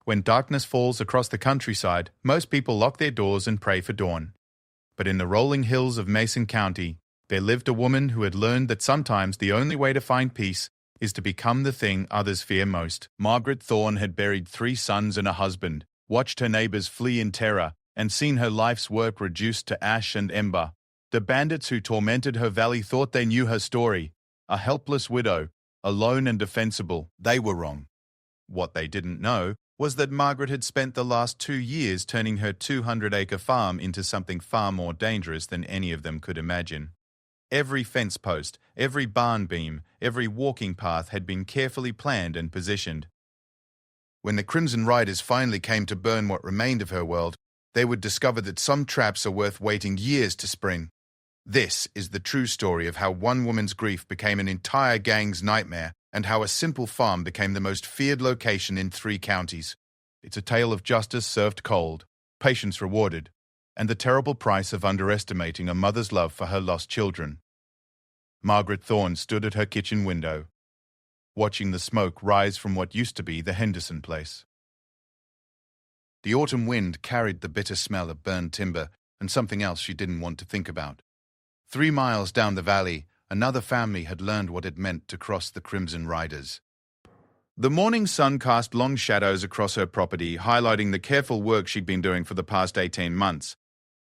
When darkness falls across the countryside, most people lock their doors and pray for dawn. But in the rolling hills of Mason County, there lived a woman who had learned that sometimes the only way to find peace is to become the thing others fear most. Margaret Thorne had buried 3 sons and a husband, watched her neighbors flee in terror, and seen her life's work reduced to ash and ember. The bandits who tormented her valley thought they knew her story. A helpless widow, alone and defensible. They were wrong. What they didn't know was that Margaret had spent the last 2 years turning her 200-acre farm into something far more dangerous than any of them could imagine. Every fence post, every barn beam, every walking path had been carefully planned and positioned. When the Crimson Riders finally came to burn what remained of her world, they would discover that some traps are worth waiting years to spring. This is the true story of how one woman's grief became an entire gang's nightmare, and how a simple farm became the most feared location in 3 counties. It's a tale of justice served cold, patience rewarded, and the terrible price of underestimating a mother's love for her lost children. Margaret Thorne stood at her kitchen window, watching the smoke rise from what used to be the Henderson place. The autumn wind carried the bitter smell of burned timber and something else she didn't want to think about. 3 miles down the valley, another family had learned what it meant to cross the Crimson Riders. The morning sun cast long shadows across her property, highlighting the careful work she'd been doing for the past 18 months.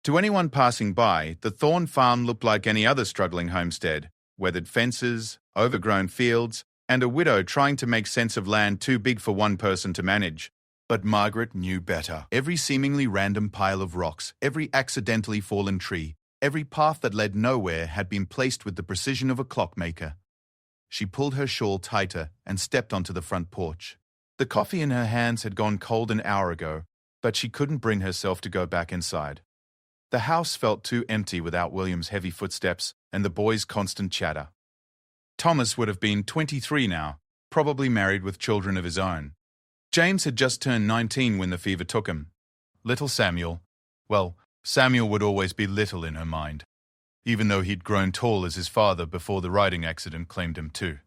To anyone passing by, the Thorne farm looked like any other struggling homestead: weathered fences, overgrown fields, and a widow trying to make sense of land too big for one person to manage. But Margaret knew better. Every seemingly random pile of rocks, every accidentally fallen tree, every path that led nowhere had been placed with the precision of a clockmaker. She pulled her shawl tighter and stepped onto the front porch. The coffee in her hands had gone cold an hour ago, but she couldn't bring herself to go back inside. The house felt too empty without William's heavy footsteps and the boys' constant chatter. Thomas would have been 23 now, probably married with children of his own. James had just turned 19 when the fever took him. Little Samuel, well, Samuel would always be little in her mind, even though he'd grown tall as his father before the riding accident claimed him too.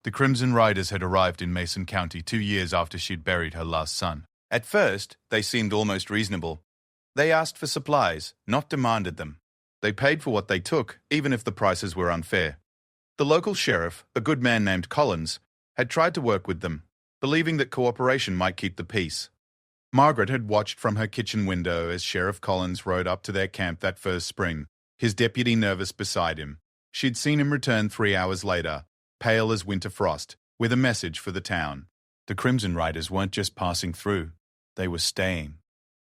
The Crimson Riders had arrived in Mason County 2 years after she'd buried her last son. At first, they seemed almost reasonable. They asked for supplies, not demanded them. They paid for what they took, even if the prices were unfair. The local sheriff, a good man named Collins, had tried to work with them, believing that cooperation might keep the peace. Margaret had watched from her kitchen window as Sheriff Collins rode up to their camp that first spring, his deputy nervous beside him. She'd seen him return 3 hours later, pale as winter frost, with a message for the town. The Crimson Riders weren't just passing through, they were staying.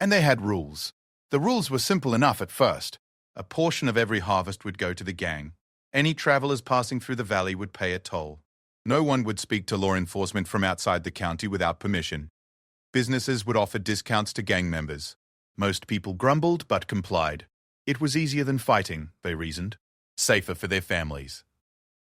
And they had rules. The rules were simple enough at first. A portion of every harvest would go to the gang. Any travelers passing through the valley would pay a toll. No one would speak to law enforcement from outside the county without permission. Businesses would offer discounts to gang members. Most people grumbled but complied. It was easier than fighting, they reasoned. Safer for their families.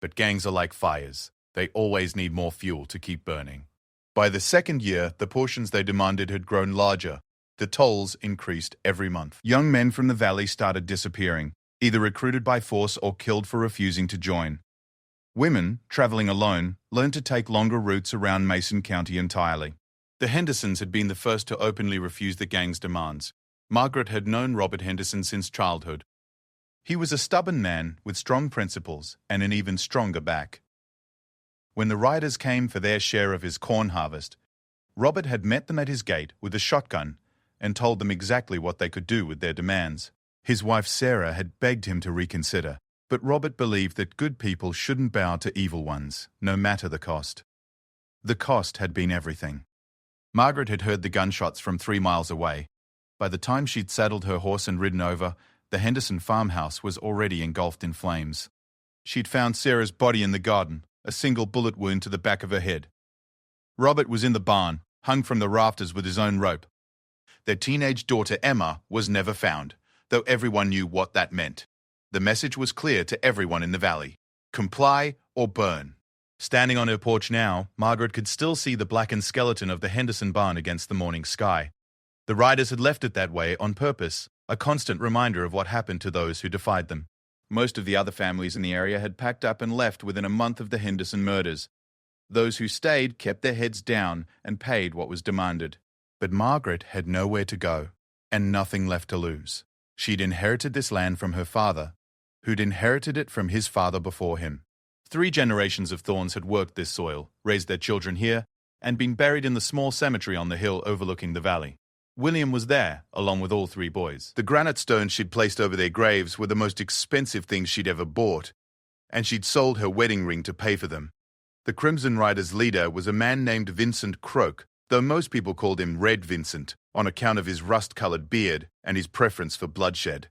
But gangs are like fires. They always need more fuel to keep burning. By the second year, the portions they demanded had grown larger. The tolls increased every month. Young men from the valley started disappearing, either recruited by force or killed for refusing to join. Women, traveling alone, learned to take longer routes around Mason County entirely. The Hendersons had been the first to openly refuse the gang's demands. Margaret had known Robert Henderson since childhood. He was a stubborn man with strong principles and an even stronger back. When the riders came for their share of his corn harvest, Robert had met them at his gate with a shotgun and told them exactly what they could do with their demands. His wife Sarah had begged him to reconsider, but Robert believed that good people shouldn't bow to evil ones, no matter the cost. The cost had been everything. Margaret had heard the gunshots from 3 miles away. By the time she'd saddled her horse and ridden over, the Henderson farmhouse was already engulfed in flames. She'd found Sarah's body in the garden, a single bullet wound to the back of her head. Robert was in the barn, hung from the rafters with his own rope. Their teenage daughter Emma was never found, though everyone knew what that meant. The message was clear to everyone in the valley: comply or burn. Standing on her porch now, Margaret could still see the blackened skeleton of the Henderson barn against the morning sky. The riders had left it that way on purpose, a constant reminder of what happened to those who defied them. Most of the other families in the area had packed up and left within a month of the Henderson murders. Those who stayed kept their heads down and paid what was demanded. But Margaret had nowhere to go, and nothing left to lose. She'd inherited this land from her father, who'd inherited it from his father before him. 3 generations of Thorns had worked this soil, raised their children here, and been buried in the small cemetery on the hill overlooking the valley. William was there, along with all 3 boys. The granite stones she'd placed over their graves were the most expensive things she'd ever bought, and she'd sold her wedding ring to pay for them. The Crimson Riders' leader was a man named Vincent Croak, though most people called him Red Vincent, on account of his rust-colored beard and his preference for bloodshed.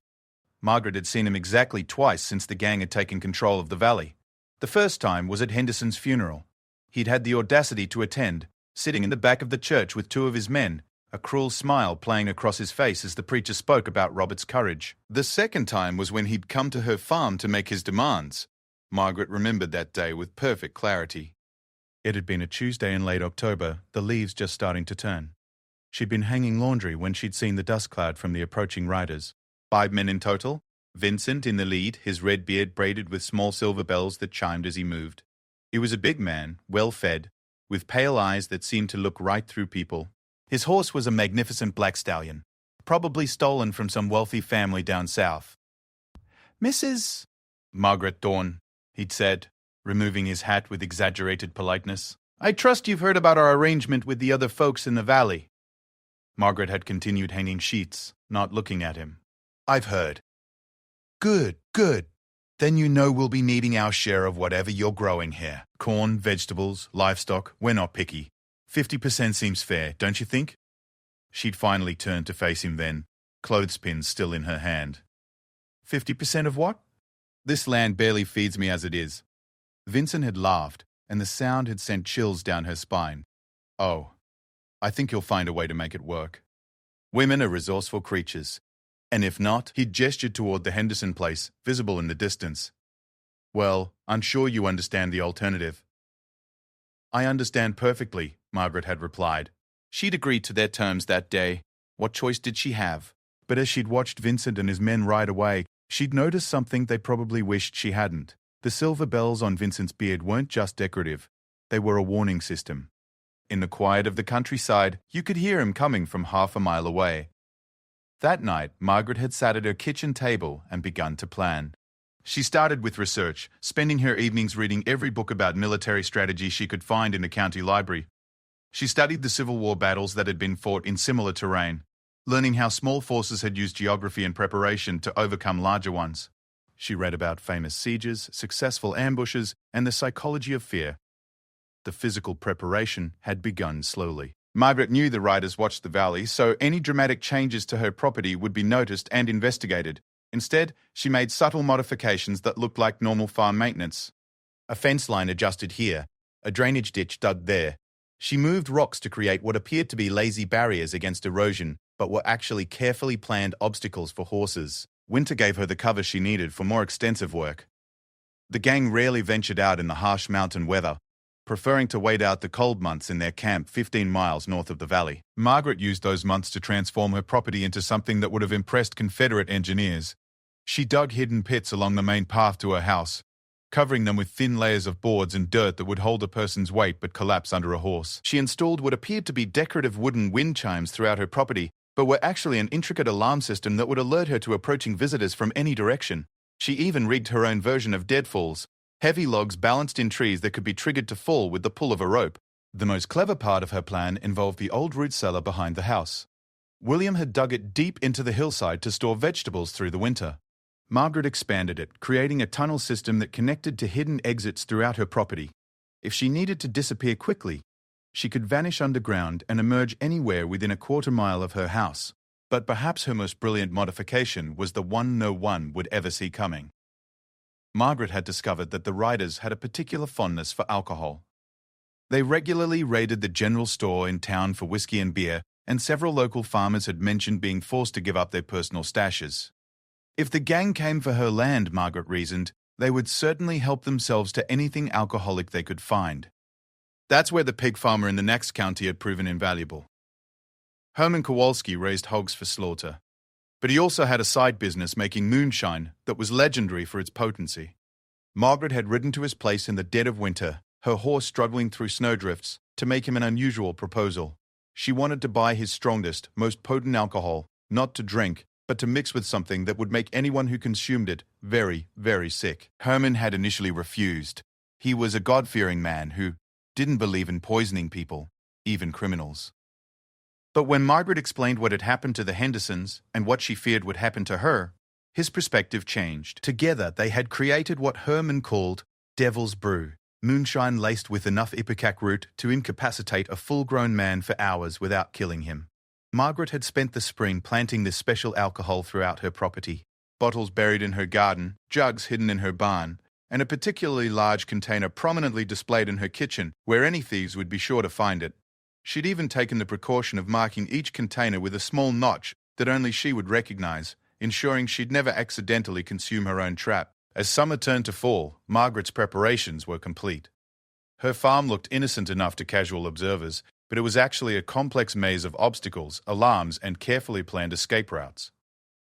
Margaret had seen him exactly twice since the gang had taken control of the valley. The first time was at Henderson's funeral. He'd had the audacity to attend, sitting in the back of the church with 2 of his men, a cruel smile playing across his face as the preacher spoke about Robert's courage. The second time was when he'd come to her farm to make his demands. Margaret remembered that day with perfect clarity. It had been a Tuesday in late October, the leaves just starting to turn. She'd been hanging laundry when she'd seen the dust cloud from the approaching riders. 5 men in total, Vincent in the lead, his red beard braided with small silver bells that chimed as he moved. He was a big man, well-fed, with pale eyes that seemed to look right through people. His horse was a magnificent black stallion, probably stolen from some wealthy family down south. "Mrs. Margaret Thorne," he'd said, removing his hat with exaggerated politeness. "I trust you've heard about our arrangement with the other folks in the valley." Margaret had continued hanging sheets, not looking at him. "I've heard." "Good, good. Then you know we'll be needing our share of whatever you're growing here. Corn, vegetables, livestock, we're not picky. 50% seems fair, don't you think?" She'd finally turned to face him then, clothespins still in her hand. 50% of what? "This land barely feeds me as it is." Vincent had laughed, and the sound had sent chills down her spine. "Oh, I think you'll find a way to make it work. Women are resourceful creatures. And if not," he gestured toward the Henderson place, visible in the distance. "Well, I'm sure you understand the alternative." "I understand perfectly," Margaret had replied. She'd agreed to their terms that day. What choice did she have? But as she'd watched Vincent and his men ride away, she'd noticed something they probably wished she hadn't. The silver bells on Vincent's beard weren't just decorative. They were a warning system. In the quiet of the countryside, you could hear him coming from half a mile away. That night, Margaret had sat at her kitchen table and begun to plan. She started with research, spending her evenings reading every book about military strategy she could find in the county library. She studied the Civil War battles that had been fought in similar terrain, learning how small forces had used geography and preparation to overcome larger ones. She read about famous sieges, successful ambushes, and the psychology of fear. The physical preparation had begun slowly. Margaret knew the riders watched the valley, so any dramatic changes to her property would be noticed and investigated. Instead, she made subtle modifications that looked like normal farm maintenance. A fence line adjusted here, a drainage ditch dug there. She moved rocks to create what appeared to be lazy barriers against erosion, but were actually carefully planned obstacles for horses. Winter gave her the cover she needed for more extensive work. The gang rarely ventured out in the harsh mountain weather, preferring to wait out the cold months in their camp 15 miles north of the valley. Margaret used those months to transform her property into something that would have impressed Confederate engineers. She dug hidden pits along the main path to her house, covering them with thin layers of boards and dirt that would hold a person's weight but collapse under a horse. She installed what appeared to be decorative wooden wind chimes throughout her property, but were actually an intricate alarm system that would alert her to approaching visitors from any direction. She even rigged her own version of deadfalls, heavy logs balanced in trees that could be triggered to fall with the pull of a rope. The most clever part of her plan involved the old root cellar behind the house. William had dug it deep into the hillside to store vegetables through the winter. Margaret expanded it, creating a tunnel system that connected to hidden exits throughout her property. If she needed to disappear quickly, she could vanish underground and emerge anywhere within a quarter-mile of her house. But perhaps her most brilliant modification was the one no one would ever see coming. Margaret had discovered that the riders had a particular fondness for alcohol. They regularly raided the general store in town for whiskey and beer, and several local farmers had mentioned being forced to give up their personal stashes. If the gang came for her land, Margaret reasoned, they would certainly help themselves to anything alcoholic they could find. That's where the pig farmer in the next county had proven invaluable. Herman Kowalski raised hogs for slaughter, but he also had a side business making moonshine that was legendary for its potency. Margaret had ridden to his place in the dead of winter, her horse struggling through snowdrifts, to make him an unusual proposal. She wanted to buy his strongest, most potent alcohol, not to drink, but to mix with something that would make anyone who consumed it very, very sick. Herman had initially refused. He was a God-fearing man who didn't believe in poisoning people, even criminals. But when Margaret explained what had happened to the Hendersons and what she feared would happen to her, his perspective changed. Together, they had created what Herman called Devil's Brew, moonshine laced with enough ipecac root to incapacitate a full-grown man for hours without killing him. Margaret had spent the spring planting this special alcohol throughout her property. Bottles buried in her garden, jugs hidden in her barn, and a particularly large container prominently displayed in her kitchen, where any thieves would be sure to find it. She'd even taken the precaution of marking each container with a small notch that only she would recognize, ensuring she'd never accidentally consume her own trap. As summer turned to fall, Margaret's preparations were complete. Her farm looked innocent enough to casual observers, but it was actually a complex maze of obstacles, alarms, and carefully planned escape routes.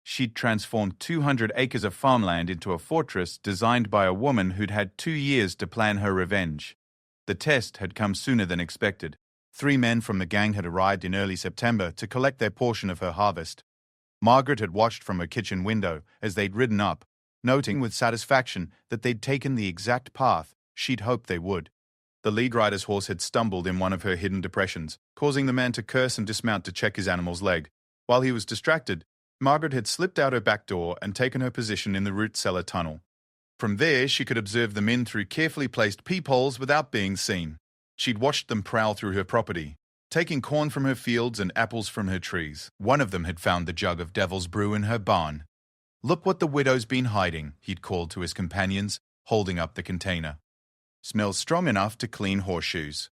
She'd transformed 200 acres of farmland into a fortress designed by a woman who'd had 2 years to plan her revenge. The test had come sooner than expected. 3 men from the gang had arrived in early September to collect their portion of her harvest. Margaret had watched from her kitchen window as they'd ridden up, noting with satisfaction that they'd taken the exact path she'd hoped they would. The lead rider's horse had stumbled in one of her hidden depressions, causing the man to curse and dismount to check his animal's leg. While he was distracted, Margaret had slipped out her back door and taken her position in the root cellar tunnel. From there, she could observe the men through carefully placed peepholes without being seen. She'd watched them prowl through her property, taking corn from her fields and apples from her trees. One of them had found the jug of Devil's Brew in her barn. "Look what the widow's been hiding," he'd called to his companions, holding up the container. "Smells strong enough to clean horseshoes."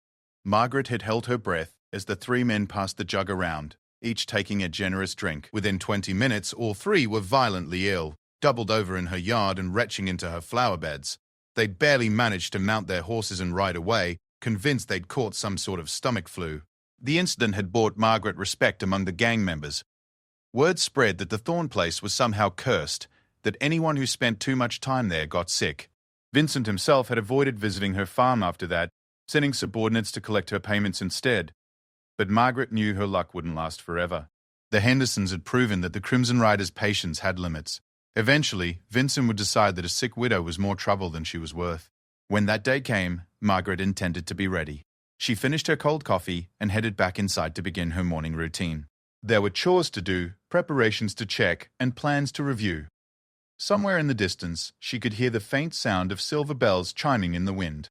Margaret had held her breath as the 3 men passed the jug around, each taking a generous drink. Within 20 minutes, all 3 were violently ill, doubled over in her yard and retching into her flower beds. They'd barely managed to mount their horses and ride away, convinced they'd caught some sort of stomach flu. The incident had brought Margaret respect among the gang members. Word spread that the Thorn place was somehow cursed, that anyone who spent too much time there got sick. Vincent himself had avoided visiting her farm after that, sending subordinates to collect her payments instead. But Margaret knew her luck wouldn't last forever. The Hendersons had proven that the Crimson Rider's patience had limits. Eventually, Vincent would decide that a sick widow was more trouble than she was worth. When that day came, Margaret intended to be ready. She finished her cold coffee and headed back inside to begin her morning routine. There were chores to do, preparations to check, and plans to review. Somewhere in the distance, she could hear the faint sound of silver bells chiming in the wind.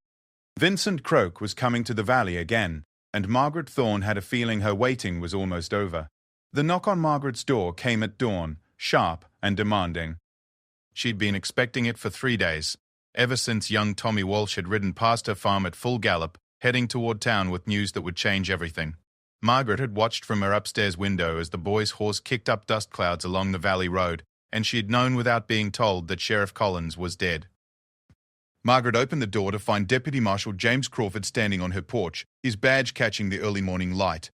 Vincent Croak was coming to the valley again, and Margaret Thorne had a feeling her waiting was almost over. The knock on Margaret's door came at dawn, sharp and demanding. She'd been expecting it for 3 days, ever since young Tommy Walsh had ridden past her farm at full gallop, heading toward town with news that would change everything. Margaret had watched from her upstairs window as the boy's horse kicked up dust clouds along the valley road, and she had known without being told that Sheriff Collins was dead. Margaret opened the door to find Deputy Marshal James Crawford standing on her porch, his badge catching the early morning light.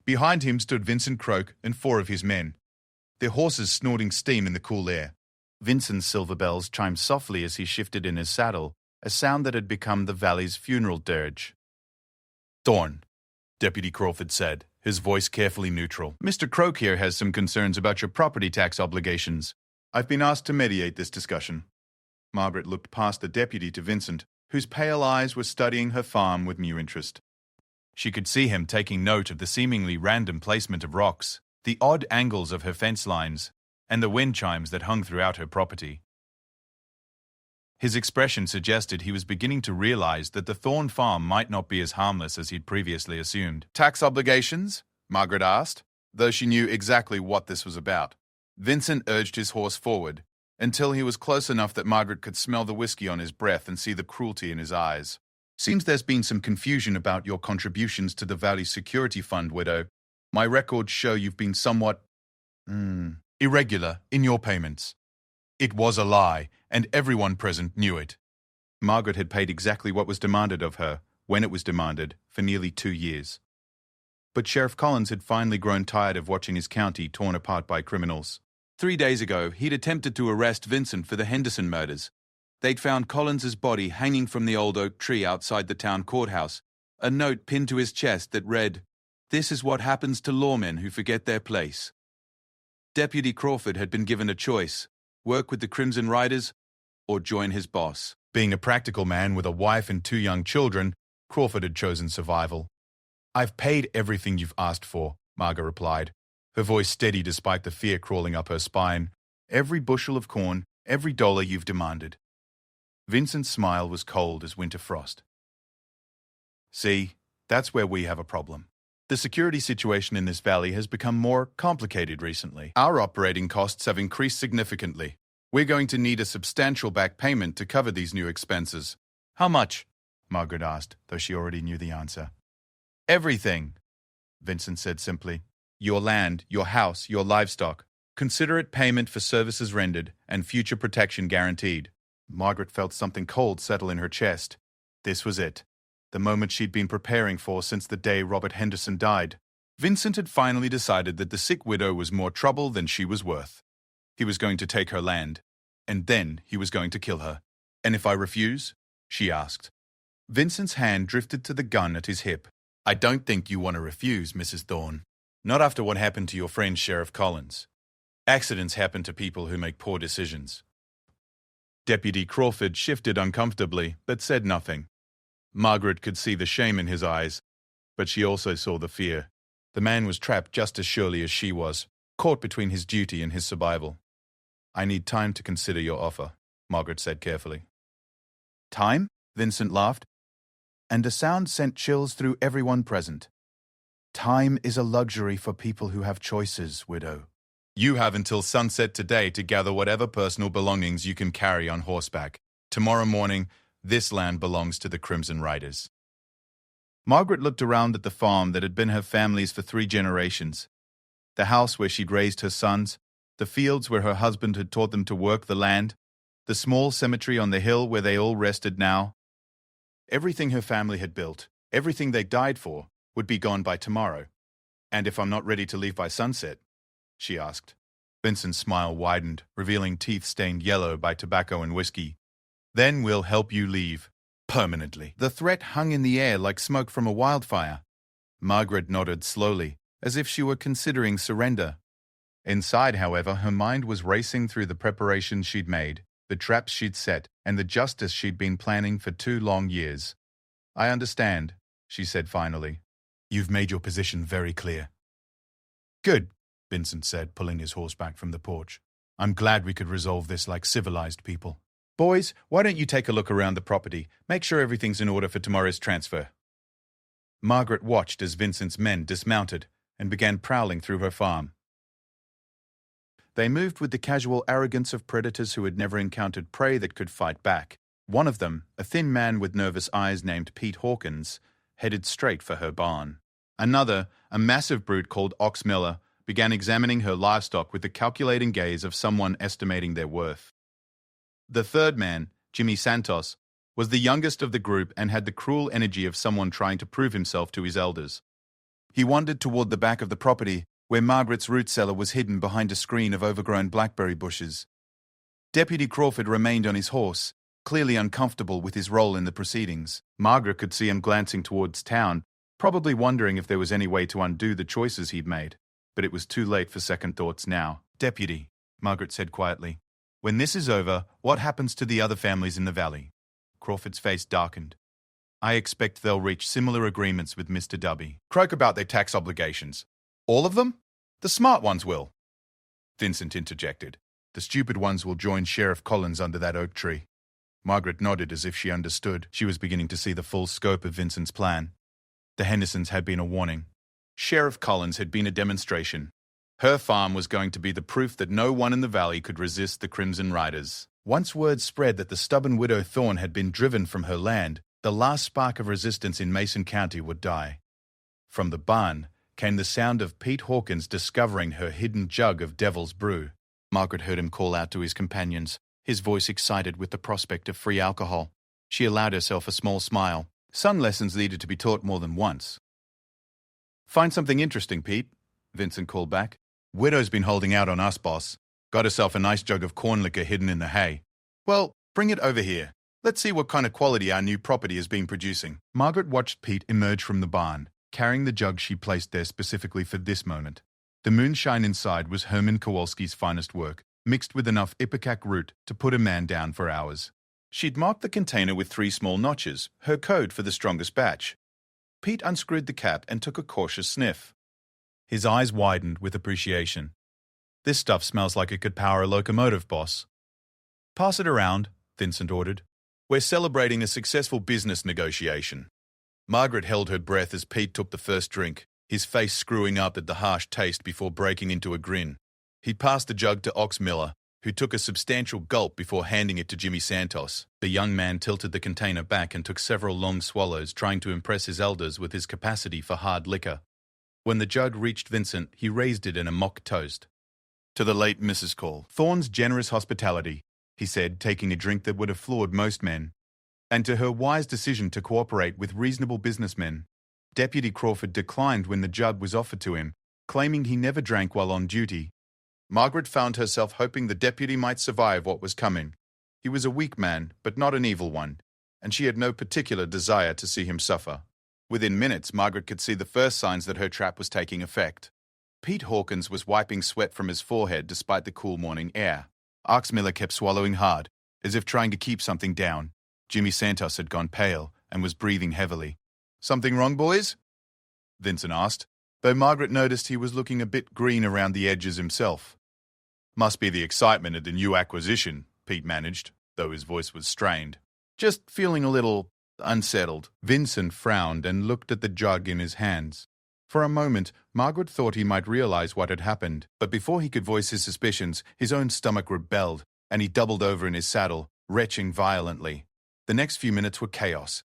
Behind him stood Vincent Croak and 4 of his men, their horses snorting steam in the cool air. Vincent's silver bells chimed softly as he shifted in his saddle, a sound that had become the valley's funeral dirge. "Thorne," Deputy Crawford said, his voice carefully neutral. "Mr. Croak here has some concerns about your property tax obligations. I've been asked to mediate this discussion." Margaret looked past the deputy to Vincent, whose pale eyes were studying her farm with new interest. She could see him taking note of the seemingly random placement of rocks, the odd angles of her fence lines, and the wind chimes that hung throughout her property. His expression suggested he was beginning to realize that the Thorne farm might not be as harmless as he'd previously assumed. "Tax obligations?" Margaret asked, though she knew exactly what this was about. Vincent urged his horse forward, until he was close enough that Margaret could smell the whiskey on his breath and see the cruelty in his eyes. "Seems there's been some confusion about your contributions to the Valley Security Fund, widow. My records show you've been somewhat irregular in your payments." It was a lie, and everyone present knew it. Margaret had paid exactly what was demanded of her, when it was demanded, for nearly 2 years. But Sheriff Collins had finally grown tired of watching his county torn apart by criminals. 3 days ago, he'd attempted to arrest Vincent for the Henderson murders. They'd found Collins's body hanging from the old oak tree outside the town courthouse, a note pinned to his chest that read, This is what happens to lawmen who forget their place. Deputy Crawford had been given a choice: work with the Crimson Riders or join his boss. Being a practical man with a wife and 2 young children, Crawford had chosen survival. "I've paid everything you've asked for," Marga replied, her voice steady despite the fear crawling up her spine. "Every bushel of corn, every dollar you've demanded." Vincent's smile was cold as winter frost. "See, that's where we have a problem. The security situation in this valley has become more complicated recently. Our operating costs have increased significantly. We're going to need a substantial back payment to cover these new expenses." "How much?" Margaret asked, though she already knew the answer. "Everything," Vincent said simply. "Your land, your house, your livestock. Consider it payment for services rendered and future protection guaranteed." Margaret felt something cold settle in her chest. This was it. The moment she'd been preparing for since the day Robert Henderson died. Vincent had finally decided that the sick widow was more trouble than she was worth. He was going to take her land, and then he was going to kill her. "And if I refuse?" she asked. Vincent's hand drifted to the gun at his hip. "I don't think you want to refuse, Mrs. Thorne. Not after what happened to your friend Sheriff Collins. Accidents happen to people who make poor decisions." Deputy Crawford shifted uncomfortably, but said nothing. Margaret could see the shame in his eyes, but she also saw the fear. The man was trapped just as surely as she was, caught between his duty and his survival. "I need time to consider your offer," Margaret said carefully. "Time?" Vincent laughed, and a sound sent chills through everyone present. "Time is a luxury for people who have choices, widow. You have until sunset today to gather whatever personal belongings you can carry on horseback. Tomorrow morning, this land belongs to the Crimson Riders." Margaret looked around at the farm that had been her family's for 3 generations. The house where she'd raised her sons, the fields where her husband had taught them to work the land, the small cemetery on the hill where they all rested now. Everything her family had built, everything they died for, would be gone by tomorrow. "And if I'm not ready to leave by sunset?" she asked. Vincent's smile widened, revealing teeth stained yellow by tobacco and whiskey. "Then we'll help you leave. Permanently." The threat hung in the air like smoke from a wildfire. Margaret nodded slowly, as if she were considering surrender. Inside, however, her mind was racing through the preparations she'd made, the traps she'd set, and the justice she'd been planning for 2 long years. "I understand," she said finally. "You've made your position very clear." "Good," Vincent said, pulling his horse back from the porch. "I'm glad we could resolve this like civilized people. Boys, why don't you take a look around the property? Make sure everything's in order for tomorrow's transfer." Margaret watched as Vincent's men dismounted and began prowling through her farm. They moved with the casual arrogance of predators who had never encountered prey that could fight back. One of them, a thin man with nervous eyes named Pete Hawkins, headed straight for her barn. Another, a massive brute called Ox Miller, began examining her livestock with the calculating gaze of someone estimating their worth. The third man, Jimmy Santos, was the youngest of the group and had the cruel energy of someone trying to prove himself to his elders. He wandered toward the back of the property, where Margaret's root cellar was hidden behind a screen of overgrown blackberry bushes. Deputy Crawford remained on his horse, clearly uncomfortable with his role in the proceedings. Margaret could see him glancing towards town, probably wondering if there was any way to undo the choices he'd made. But it was too late for second thoughts now. "Deputy," Margaret said quietly, "when this is over, what happens to the other families in the valley?" Crawford's face darkened. "I expect they'll reach similar agreements with Mr. Dubby. Croak about their tax obligations. All of them? The smart ones will." Vincent interjected. "The stupid ones will join Sheriff Collins under that oak tree." Margaret nodded as if she understood. She was beginning to see the full scope of Vincent's plan. The Hendersons had been a warning. Sheriff Collins had been a demonstration. Her farm was going to be the proof that no one in the valley could resist the Crimson Riders. Once word spread that the stubborn widow Thorne had been driven from her land, the last spark of resistance in Mason County would die. From the barn came the sound of Pete Hawkins discovering her hidden jug of devil's brew. Margaret heard him call out to his companions, his voice excited with the prospect of free alcohol. She allowed herself a small smile. Some lessons needed to be taught more than once. "Find something interesting, Pete," Vincent called back. "Widow's been holding out on us, boss. Got herself a nice jug of corn liquor hidden in the hay. Well, bring it over here. Let's see what kind of quality our new property has been producing." Margaret watched Pete emerge from the barn, carrying the jug she placed there specifically for this moment. The moonshine inside was Herman Kowalski's finest work, mixed with enough ipecac root to put a man down for hours. She'd marked the container with 3 small notches, her code for the strongest batch. Pete unscrewed the cap and took a cautious sniff. His eyes widened with appreciation. "This stuff smells like it could power a locomotive, boss." "Pass it around," Vincent ordered. "We're celebrating a successful business negotiation." Margaret held her breath as Pete took the first drink, his face screwing up at the harsh taste before breaking into a grin. He passed the jug to Ox Miller, who took a substantial gulp before handing it to Jimmy Santos. The young man tilted the container back and took several long swallows, trying to impress his elders with his capacity for hard liquor. When the jug reached Vincent, he raised it in a mock toast. "To the late Mrs. Call." "Thorne's generous hospitality," he said, taking a drink that would have floored most men. "And to her wise decision to cooperate with reasonable businessmen." Deputy Crawford declined when the jug was offered to him, claiming he never drank while on duty. Margaret found herself hoping the deputy might survive what was coming. He was a weak man, but not an evil one, and she had no particular desire to see him suffer. Within minutes, Margaret could see the first signs that her trap was taking effect. Pete Hawkins was wiping sweat from his forehead despite the cool morning air. Ox Miller kept swallowing hard, as if trying to keep something down. Jimmy Santos had gone pale and was breathing heavily. "Something wrong, boys?" Vincent asked, though Margaret noticed he was looking a bit green around the edges himself. "Must be the excitement of the new acquisition," Pete managed, though his voice was strained. "Just feeling a little unsettled." Vincent frowned and looked at the jug in his hands. For a moment, Margaret thought he might realize what had happened, but before he could voice his suspicions, his own stomach rebelled, and he doubled over in his saddle, retching violently. The next few minutes were chaos.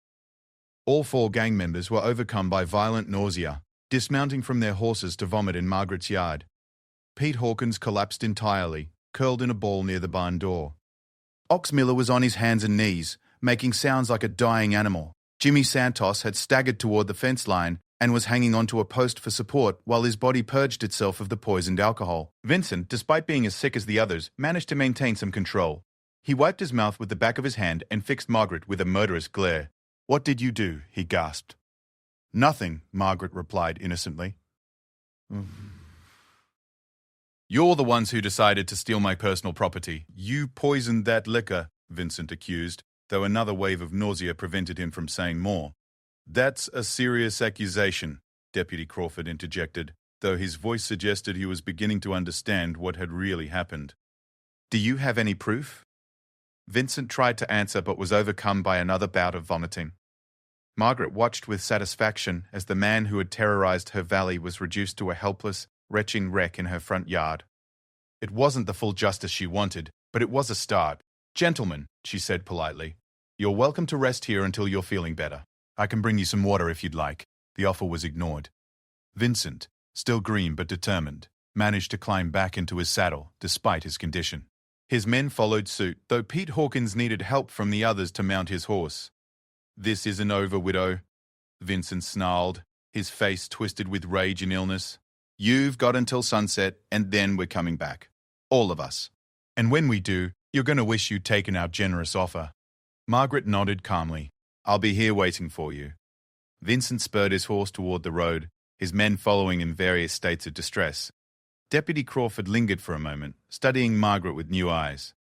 All 4 gang members were overcome by violent nausea, dismounting from their horses to vomit in Margaret's yard. Pete Hawkins collapsed entirely, curled in a ball near the barn door. Ox Miller was on his hands and knees, making sounds like a dying animal. Jimmy Santos had staggered toward the fence line and was hanging onto a post for support while his body purged itself of the poisoned alcohol. Vincent, despite being as sick as the others, managed to maintain some control. He wiped his mouth with the back of his hand and fixed Margaret with a murderous glare. "What did you do?" he gasped. "Nothing," Margaret replied innocently. "You're the ones who decided to steal my personal property." "You poisoned that liquor," Vincent accused, though another wave of nausea prevented him from saying more. "That's a serious accusation," Deputy Crawford interjected, though his voice suggested he was beginning to understand what had really happened. "Do you have any proof?" Vincent tried to answer but was overcome by another bout of vomiting. Margaret watched with satisfaction as the man who had terrorized her valley was reduced to a helpless, retching wreck in her front yard. It wasn't the full justice she wanted, but it was a start. "Gentlemen," she said politely, "you're welcome to rest here until you're feeling better. I can bring you some water if you'd like." The offer was ignored. Vincent, still green but determined, managed to climb back into his saddle despite his condition. His men followed suit, though Pete Hawkins needed help from the others to mount his horse. "This isn't over, widow," Vincent snarled, his face twisted with rage and illness. "You've got until sunset, and then we're coming back. All of us. And when we do, you're going to wish you'd taken our generous offer." Margaret nodded calmly. "I'll be here waiting for you." Vincent spurred his horse toward the road, his men following in various states of distress. Deputy Crawford lingered for a moment, studying Margaret with new eyes.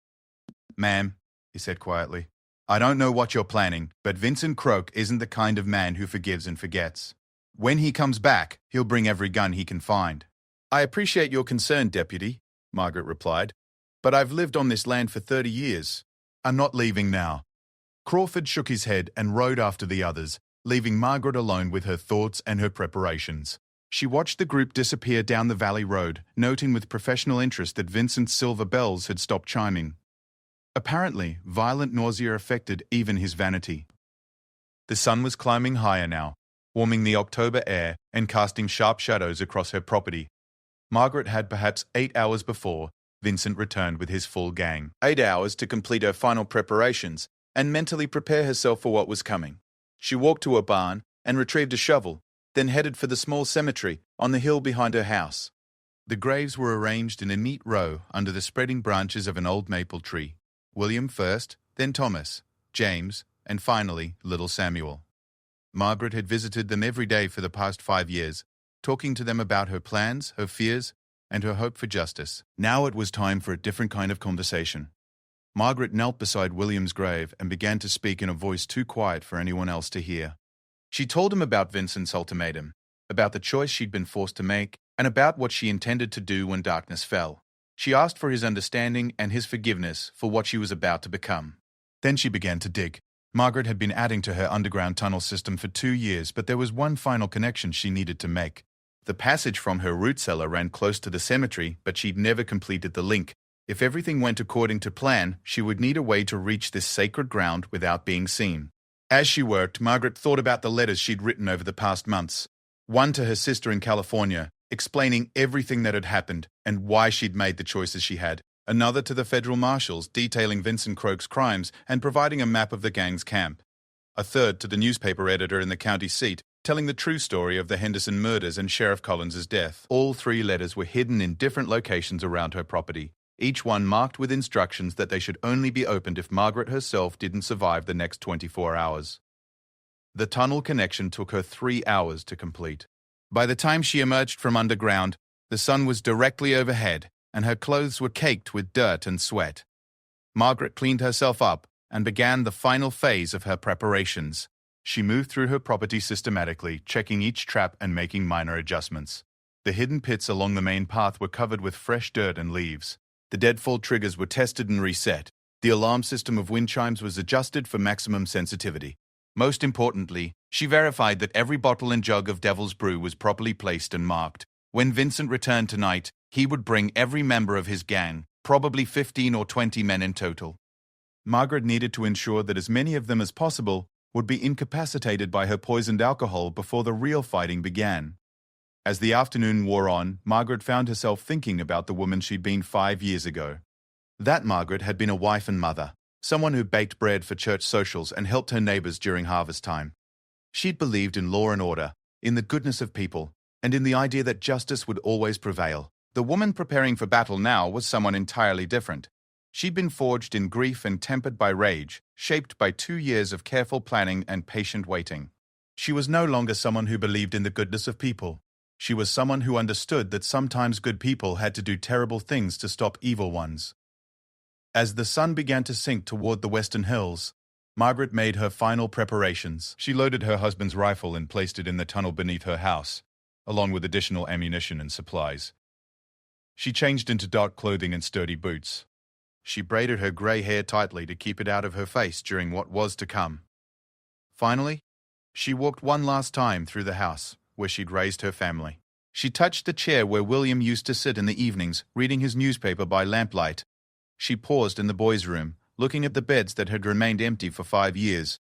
"Ma'am," he said quietly, "I don't know what you're planning, but Vincent Croak isn't the kind of man who forgives and forgets. When he comes back, he'll bring every gun he can find." "I appreciate your concern, Deputy," Margaret replied, "but I've lived on this land for 30 years. I'm not leaving now." Crawford shook his head and rode after the others, leaving Margaret alone with her thoughts and her preparations. She watched the group disappear down the valley road, noting with professional interest that Vincent's silver bells had stopped chiming. Apparently, violent nausea affected even his vanity. The sun was climbing higher now, warming the October air and casting sharp shadows across her property. Margaret had perhaps 8 hours before Vincent returned with his full gang. 8 hours to complete her final preparations and mentally prepare herself for what was coming. She walked to a barn and retrieved a shovel, then headed for the small cemetery on the hill behind her house. The graves were arranged in a neat row under the spreading branches of an old maple tree. William first, then Thomas, James, and finally little Samuel. Margaret had visited them every day for the past 5 years, talking to them about her plans, her fears, and her hope for justice. Now it was time for a different kind of conversation. Margaret knelt beside William's grave and began to speak in a voice too quiet for anyone else to hear. She told him about Vincent's ultimatum, about the choice she'd been forced to make, and about what she intended to do when darkness fell. She asked for his understanding and his forgiveness for what she was about to become. Then she began to dig. Margaret had been adding to her underground tunnel system for 2 years, but there was one final connection she needed to make. The passage from her root cellar ran close to the cemetery, but she'd never completed the link. If everything went according to plan, she would need a way to reach this sacred ground without being seen. As she worked, Margaret thought about the letters she'd written over the past months. One to her sister in California, explaining everything that had happened and why she'd made the choices she had. Another to the federal marshals, detailing Vincent Croke's crimes and providing a map of the gang's camp. A third to the newspaper editor in the county seat, telling the true story of the Henderson murders and Sheriff Collins's death. All 3 letters were hidden in different locations around her property, each one marked with instructions that they should only be opened if Margaret herself didn't survive the next 24 hours. The tunnel connection took her 3 hours to complete. By the time she emerged from underground, the sun was directly overhead, and her clothes were caked with dirt and sweat. Margaret cleaned herself up and began the final phase of her preparations. She moved through her property systematically, checking each trap and making minor adjustments. The hidden pits along the main path were covered with fresh dirt and leaves. The deadfall triggers were tested and reset. The alarm system of wind chimes was adjusted for maximum sensitivity. Most importantly, she verified that every bottle and jug of Devil's Brew was properly placed and marked. When Vincent returned tonight, he would bring every member of his gang, probably 15 or 20 men in total. Margaret needed to ensure that as many of them as possible would be incapacitated by her poisoned alcohol before the real fighting began. As the afternoon wore on, Margaret found herself thinking about the woman she'd been 5 years ago. That Margaret had been a wife and mother, someone who baked bread for church socials and helped her neighbors during harvest time. She'd believed in law and order, in the goodness of people, and in the idea that justice would always prevail. The woman preparing for battle now was someone entirely different. She'd been forged in grief and tempered by rage, shaped by 2 years of careful planning and patient waiting. She was no longer someone who believed in the goodness of people. She was someone who understood that sometimes good people had to do terrible things to stop evil ones. As the sun began to sink toward the western hills, Margaret made her final preparations. She loaded her husband's rifle and placed it in the tunnel beneath her house, along with additional ammunition and supplies. She changed into dark clothing and sturdy boots. She braided her grey hair tightly to keep it out of her face during what was to come. Finally, she walked one last time through the house where she'd raised her family. She touched the chair where William used to sit in the evenings, reading his newspaper by lamplight. She paused in the boys' room, looking at the beds that had remained empty for 5 years.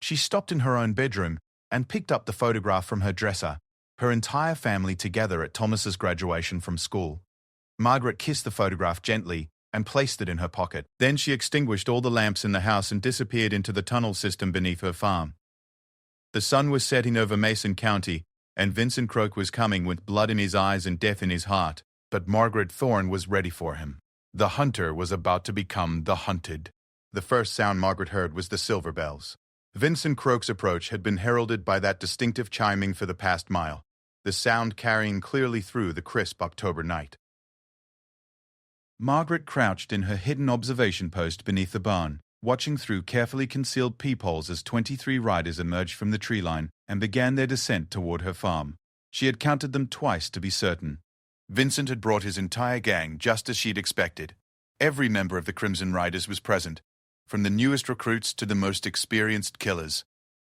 She stopped in her own bedroom and picked up the photograph from her dresser, her entire family together at Thomas's graduation from school. Margaret kissed the photograph gently and placed it in her pocket. Then she extinguished all the lamps in the house and disappeared into the tunnel system beneath her farm. The sun was setting over Mason County, and Vincent Croke was coming with blood in his eyes and death in his heart, but Margaret Thorne was ready for him. The hunter was about to become the hunted. The first sound Margaret heard was the silver bells. Vincent Croke's approach had been heralded by that distinctive chiming for the past mile, the sound carrying clearly through the crisp October night. Margaret crouched in her hidden observation post beneath the barn, watching through carefully concealed peepholes as 23 riders emerged from the tree line and began their descent toward her farm. She had counted them twice to be certain. Vincent had brought his entire gang just as she'd expected. Every member of the Crimson Riders was present, from the newest recruits to the most experienced killers.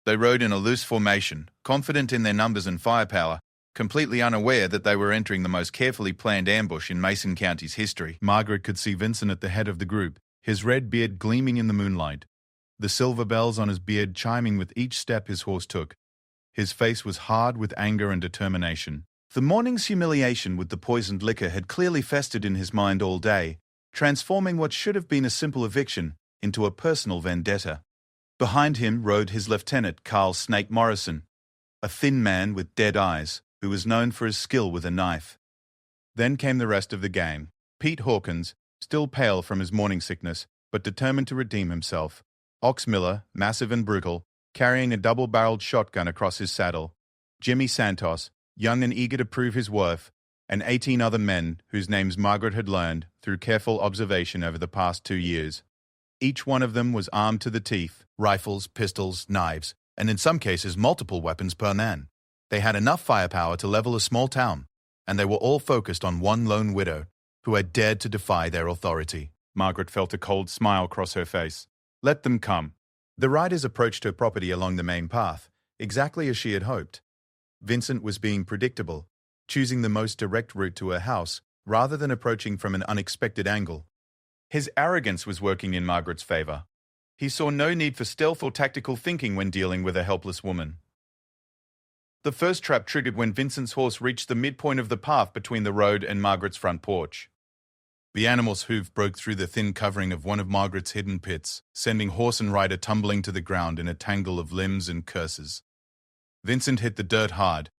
They rode in a loose formation, confident in their numbers and firepower, completely unaware that they were entering the most carefully planned ambush in Mason County's history. Margaret could see Vincent at the head of the group, his red beard gleaming in the moonlight, the silver bells on his beard chiming with each step his horse took. His face was hard with anger and determination. The morning's humiliation with the poisoned liquor had clearly festered in his mind all day, transforming what should have been a simple eviction into a personal vendetta. Behind him rode his lieutenant, Carl Snake Morrison, a thin man with dead eyes, who was known for his skill with a knife. Then came the rest of the gang. Pete Hawkins, still pale from his morning sickness, but determined to redeem himself. Ox Miller, massive and brutal, carrying a double-barreled shotgun across his saddle. Jimmy Santos, young and eager to prove his worth, and 18 other men whose names Margaret had learned through careful observation over the past 2 years. Each one of them was armed to the teeth, rifles, pistols, knives, and in some cases multiple weapons per man. They had enough firepower to level a small town, and they were all focused on one lone widow who had dared to defy their authority. Margaret felt a cold smile cross her face. Let them come. The riders approached her property along the main path, exactly as she had hoped. Vincent was being predictable, choosing the most direct route to her house rather than approaching from an unexpected angle. His arrogance was working in Margaret's favor. He saw no need for stealth or tactical thinking when dealing with a helpless woman. The first trap triggered when Vincent's horse reached the midpoint of the path between the road and Margaret's front porch. The animal's hoof broke through the thin covering of one of Margaret's hidden pits, sending horse and rider tumbling to the ground in a tangle of limbs and curses. Vincent hit the dirt hard,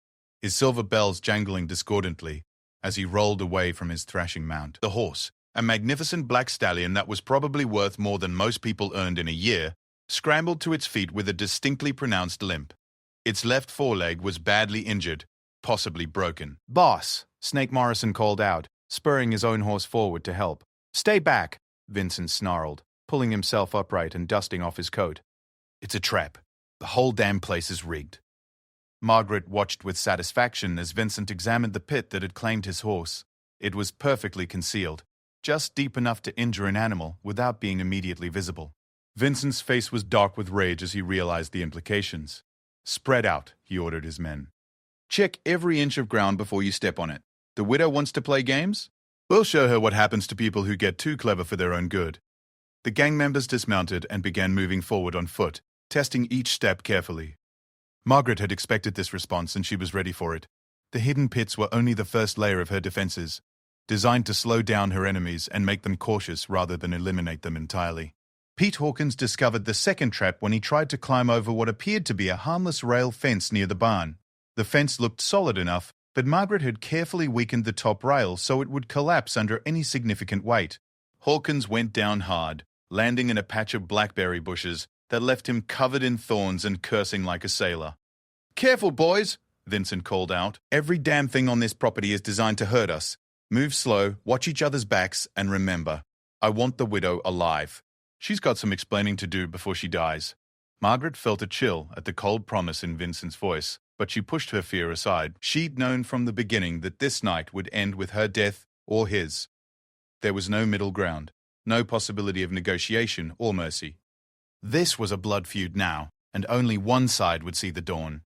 his silver bells jangling discordantly as he rolled away from his thrashing mount. The horse, a magnificent black stallion that was probably worth more than most people earned in a year, scrambled to its feet with a distinctly pronounced limp. Its left foreleg was badly injured, possibly broken. "Boss," Snake Morrison called out, spurring his own horse forward to help. "Stay back," Vincent snarled, pulling himself upright and dusting off his coat. "It's a trap. The whole damn place is rigged." Margaret watched with satisfaction as Vincent examined the pit that had claimed his horse. It was perfectly concealed, just deep enough to injure an animal without being immediately visible. Vincent's face was dark with rage as he realized the implications. "Spread out," he ordered his men. "Check every inch of ground before you step on it. The widow wants to play games? We'll show her what happens to people who get too clever for their own good." The gang members dismounted and began moving forward on foot, testing each step carefully. Margaret had expected this response and she was ready for it. The hidden pits were only the first layer of her defenses, designed to slow down her enemies and make them cautious rather than eliminate them entirely. Pete Hawkins discovered the second trap when he tried to climb over what appeared to be a harmless rail fence near the barn. The fence looked solid enough, but Margaret had carefully weakened the top rail so it would collapse under any significant weight. Hawkins went down hard, landing in a patch of blackberry bushes that left him covered in thorns and cursing like a sailor. "Careful, boys," Vincent called out. "Every damn thing on this property is designed to hurt us. Move slow, watch each other's backs, and remember, I want the widow alive. She's got some explaining to do before she dies." Margaret felt a chill at the cold promise in Vincent's voice, but she pushed her fear aside. She'd known from the beginning that this night would end with her death or his. There was no middle ground, no possibility of negotiation or mercy. This was a blood feud now, and only one side would see the dawn.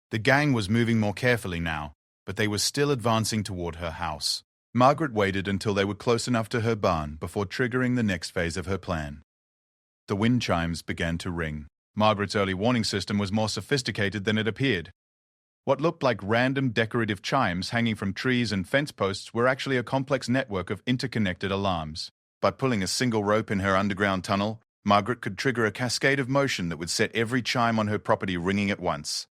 The gang was moving more carefully now, but they were still advancing toward her house. Margaret waited until they were close enough to her barn before triggering the next phase of her plan. The wind chimes began to ring. Margaret's early warning system was more sophisticated than it appeared. What looked like random decorative chimes hanging from trees and fence posts were actually a complex network of interconnected alarms. By pulling a single rope in her underground tunnel, Margaret could trigger a cascade of motion that would set every chime on her property ringing at once.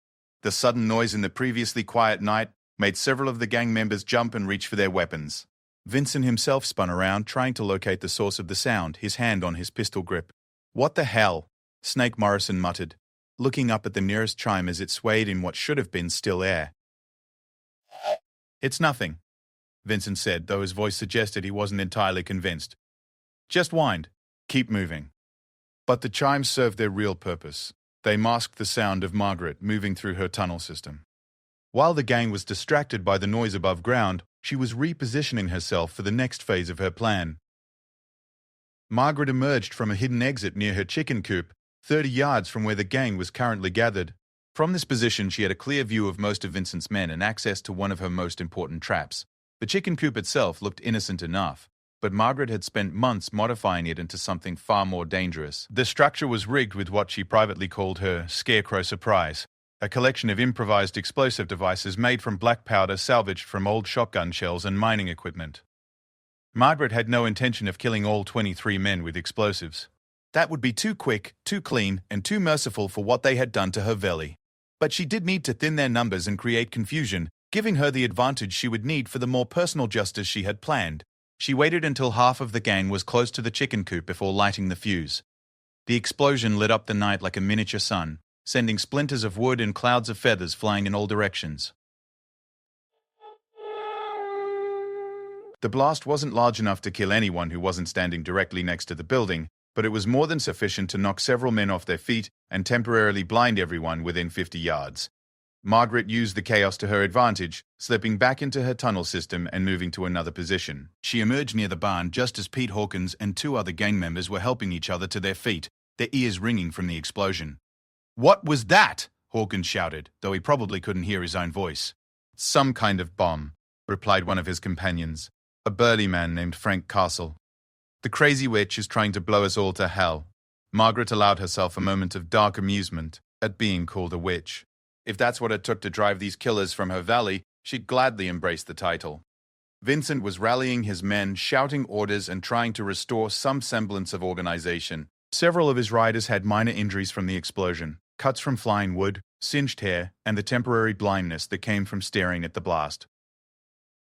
The sudden noise in the previously quiet night made several of the gang members jump and reach for their weapons. Vincent himself spun around, trying to locate the source of the sound, his hand on his pistol grip. "What the hell?" Snake Morrison muttered, looking up at the nearest chime as it swayed in what should have been still air. "It's nothing," Vincent said, though his voice suggested he wasn't entirely convinced. "Just wind. Keep moving." But the chimes served their real purpose. They masked the sound of Margaret moving through her tunnel system. While the gang was distracted by the noise above ground, she was repositioning herself for the next phase of her plan. Margaret emerged from a hidden exit near her chicken coop, 30 yards from where the gang was currently gathered. From this position, she had a clear view of most of Vincent's men and access to one of her most important traps. The chicken coop itself looked innocent enough, but Margaret had spent months modifying it into something far more dangerous. The structure was rigged with what she privately called her Scarecrow Surprise, a collection of improvised explosive devices made from black powder salvaged from old shotgun shells and mining equipment. Margaret had no intention of killing all 23 men with explosives. That would be too quick, too clean, and too merciful for what they had done to her Veli. But she did need to thin their numbers and create confusion, giving her the advantage she would need for the more personal justice she had planned. She waited until half of the gang was close to the chicken coop before lighting the fuse. The explosion lit up the night like a miniature sun, sending splinters of wood and clouds of feathers flying in all directions. The blast wasn't large enough to kill anyone who wasn't standing directly next to the building, but it was more than sufficient to knock several men off their feet and temporarily blind everyone within 50 yards. Margaret used the chaos to her advantage, slipping back into her tunnel system and moving to another position. She emerged near the barn just as Pete Hawkins and two other gang members were helping each other to their feet, their ears ringing from the explosion. "What was that?" Hawkins shouted, though he probably couldn't hear his own voice. "Some kind of bomb," replied one of his companions, a burly man named Frank Castle. "The crazy witch is trying to blow us all to hell." Margaret allowed herself a moment of dark amusement at being called a witch. If that's what it took to drive these killers from her valley, she'd gladly embrace the title. Vincent was rallying his men, shouting orders and trying to restore some semblance of organization. Several of his riders had minor injuries from the explosion, cuts from flying wood, singed hair, and the temporary blindness that came from staring at the blast.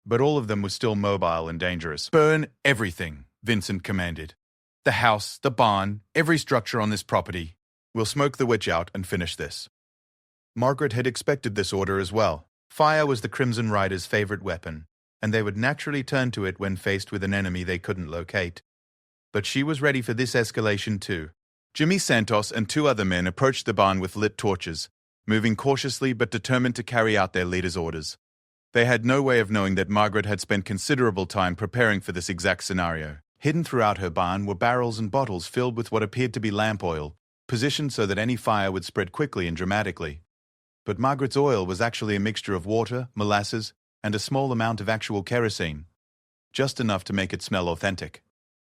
But all of them were still mobile and dangerous. "Burn everything," Vincent commanded. "The house, the barn, every structure on this property. We'll smoke the witch out and finish this." Margaret had expected this order as well. Fire was the Crimson Riders' favorite weapon, and they would naturally turn to it when faced with an enemy they couldn't locate. But she was ready for this escalation too. Jimmy Santos and two other men approached the barn with lit torches, moving cautiously but determined to carry out their leader's orders. They had no way of knowing that Margaret had spent considerable time preparing for this exact scenario. Hidden throughout her barn were barrels and bottles filled with what appeared to be lamp oil, positioned so that any fire would spread quickly and dramatically. But Margaret's oil was actually a mixture of water, molasses, and a small amount of actual kerosene, just enough to make it smell authentic.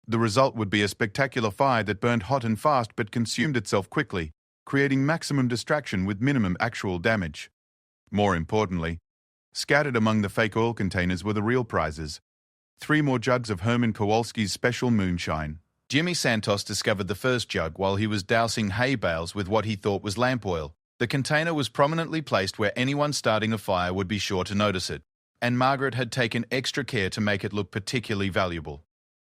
The result would be a spectacular fire that burned hot and fast but consumed itself quickly, creating maximum distraction with minimum actual damage. More importantly, scattered among the fake oil containers were the real prizes. 3 more jugs of Herman Kowalski's special moonshine. Jimmy Santos discovered the first jug while he was dousing hay bales with what he thought was lamp oil. The container was prominently placed where anyone starting a fire would be sure to notice it, and Margaret had taken extra care to make it look particularly valuable.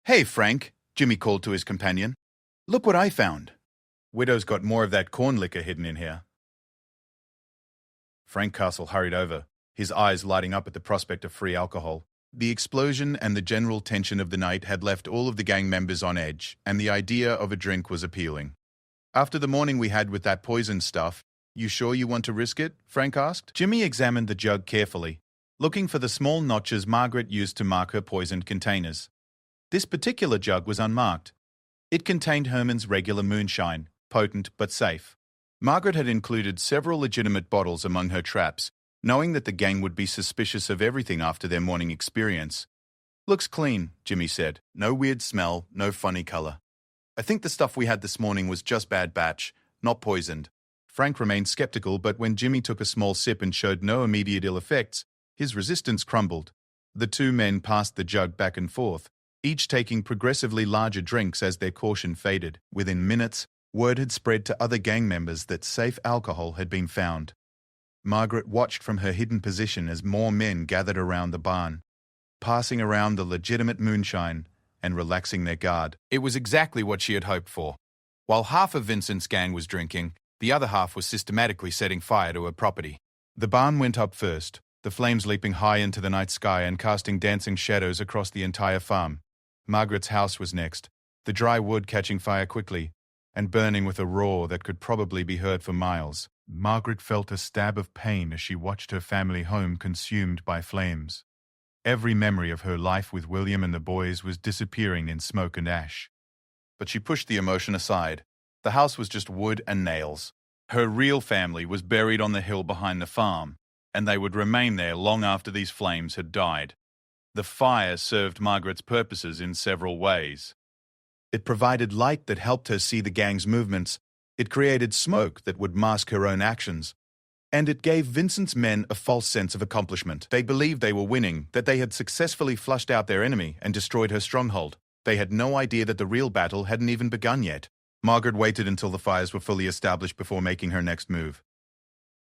"Hey, Frank," Jimmy called to his companion. "Look what I found." "Widow's got more of that corn liquor hidden in here." Frank Castle hurried over, his eyes lighting up at the prospect of free alcohol. The explosion and the general tension of the night had left all of the gang members on edge, and the idea of a drink was appealing. "After the morning we had with that poison stuff, you sure you want to risk it?" Frank asked. Jimmy examined the jug carefully, looking for the small notches Margaret used to mark her poisoned containers. This particular jug was unmarked. It contained Herman's regular moonshine, potent but safe. Margaret had included several legitimate bottles among her traps, knowing that the gang would be suspicious of everything after their morning experience. "Looks clean," Jimmy said. "No weird smell, no funny color. I think the stuff we had this morning was just bad batch, not poisoned." Frank remained skeptical, but when Jimmy took a small sip and showed no immediate ill effects, his resistance crumbled. The two men passed the jug back and forth, each taking progressively larger drinks as their caution faded. Within minutes, word had spread to other gang members that safe alcohol had been found. Margaret watched from her hidden position as more men gathered around the barn, passing around the legitimate moonshine and relaxing their guard. It was exactly what she had hoped for. While half of Vincent's gang was drinking, the other half was systematically setting fire to her property. The barn went up first, the flames leaping high into the night sky and casting dancing shadows across the entire farm. Margaret's house was next, the dry wood catching fire quickly and burning with a roar that could probably be heard for miles. Margaret felt a stab of pain as she watched her family home consumed by flames. Every memory of her life with William and the boys was disappearing in smoke and ash. But she pushed the emotion aside. The house was just wood and nails. Her real family was buried on the hill behind the farm, and they would remain there long after these flames had died. The fire served Margaret's purposes in several ways. It provided light that helped her see the gang's movements. It created smoke that would mask her own actions. And it gave Vincent's men a false sense of accomplishment. They believed they were winning, that they had successfully flushed out their enemy and destroyed her stronghold. They had no idea that the real battle hadn't even begun yet. Margaret waited until the fires were fully established before making her next move.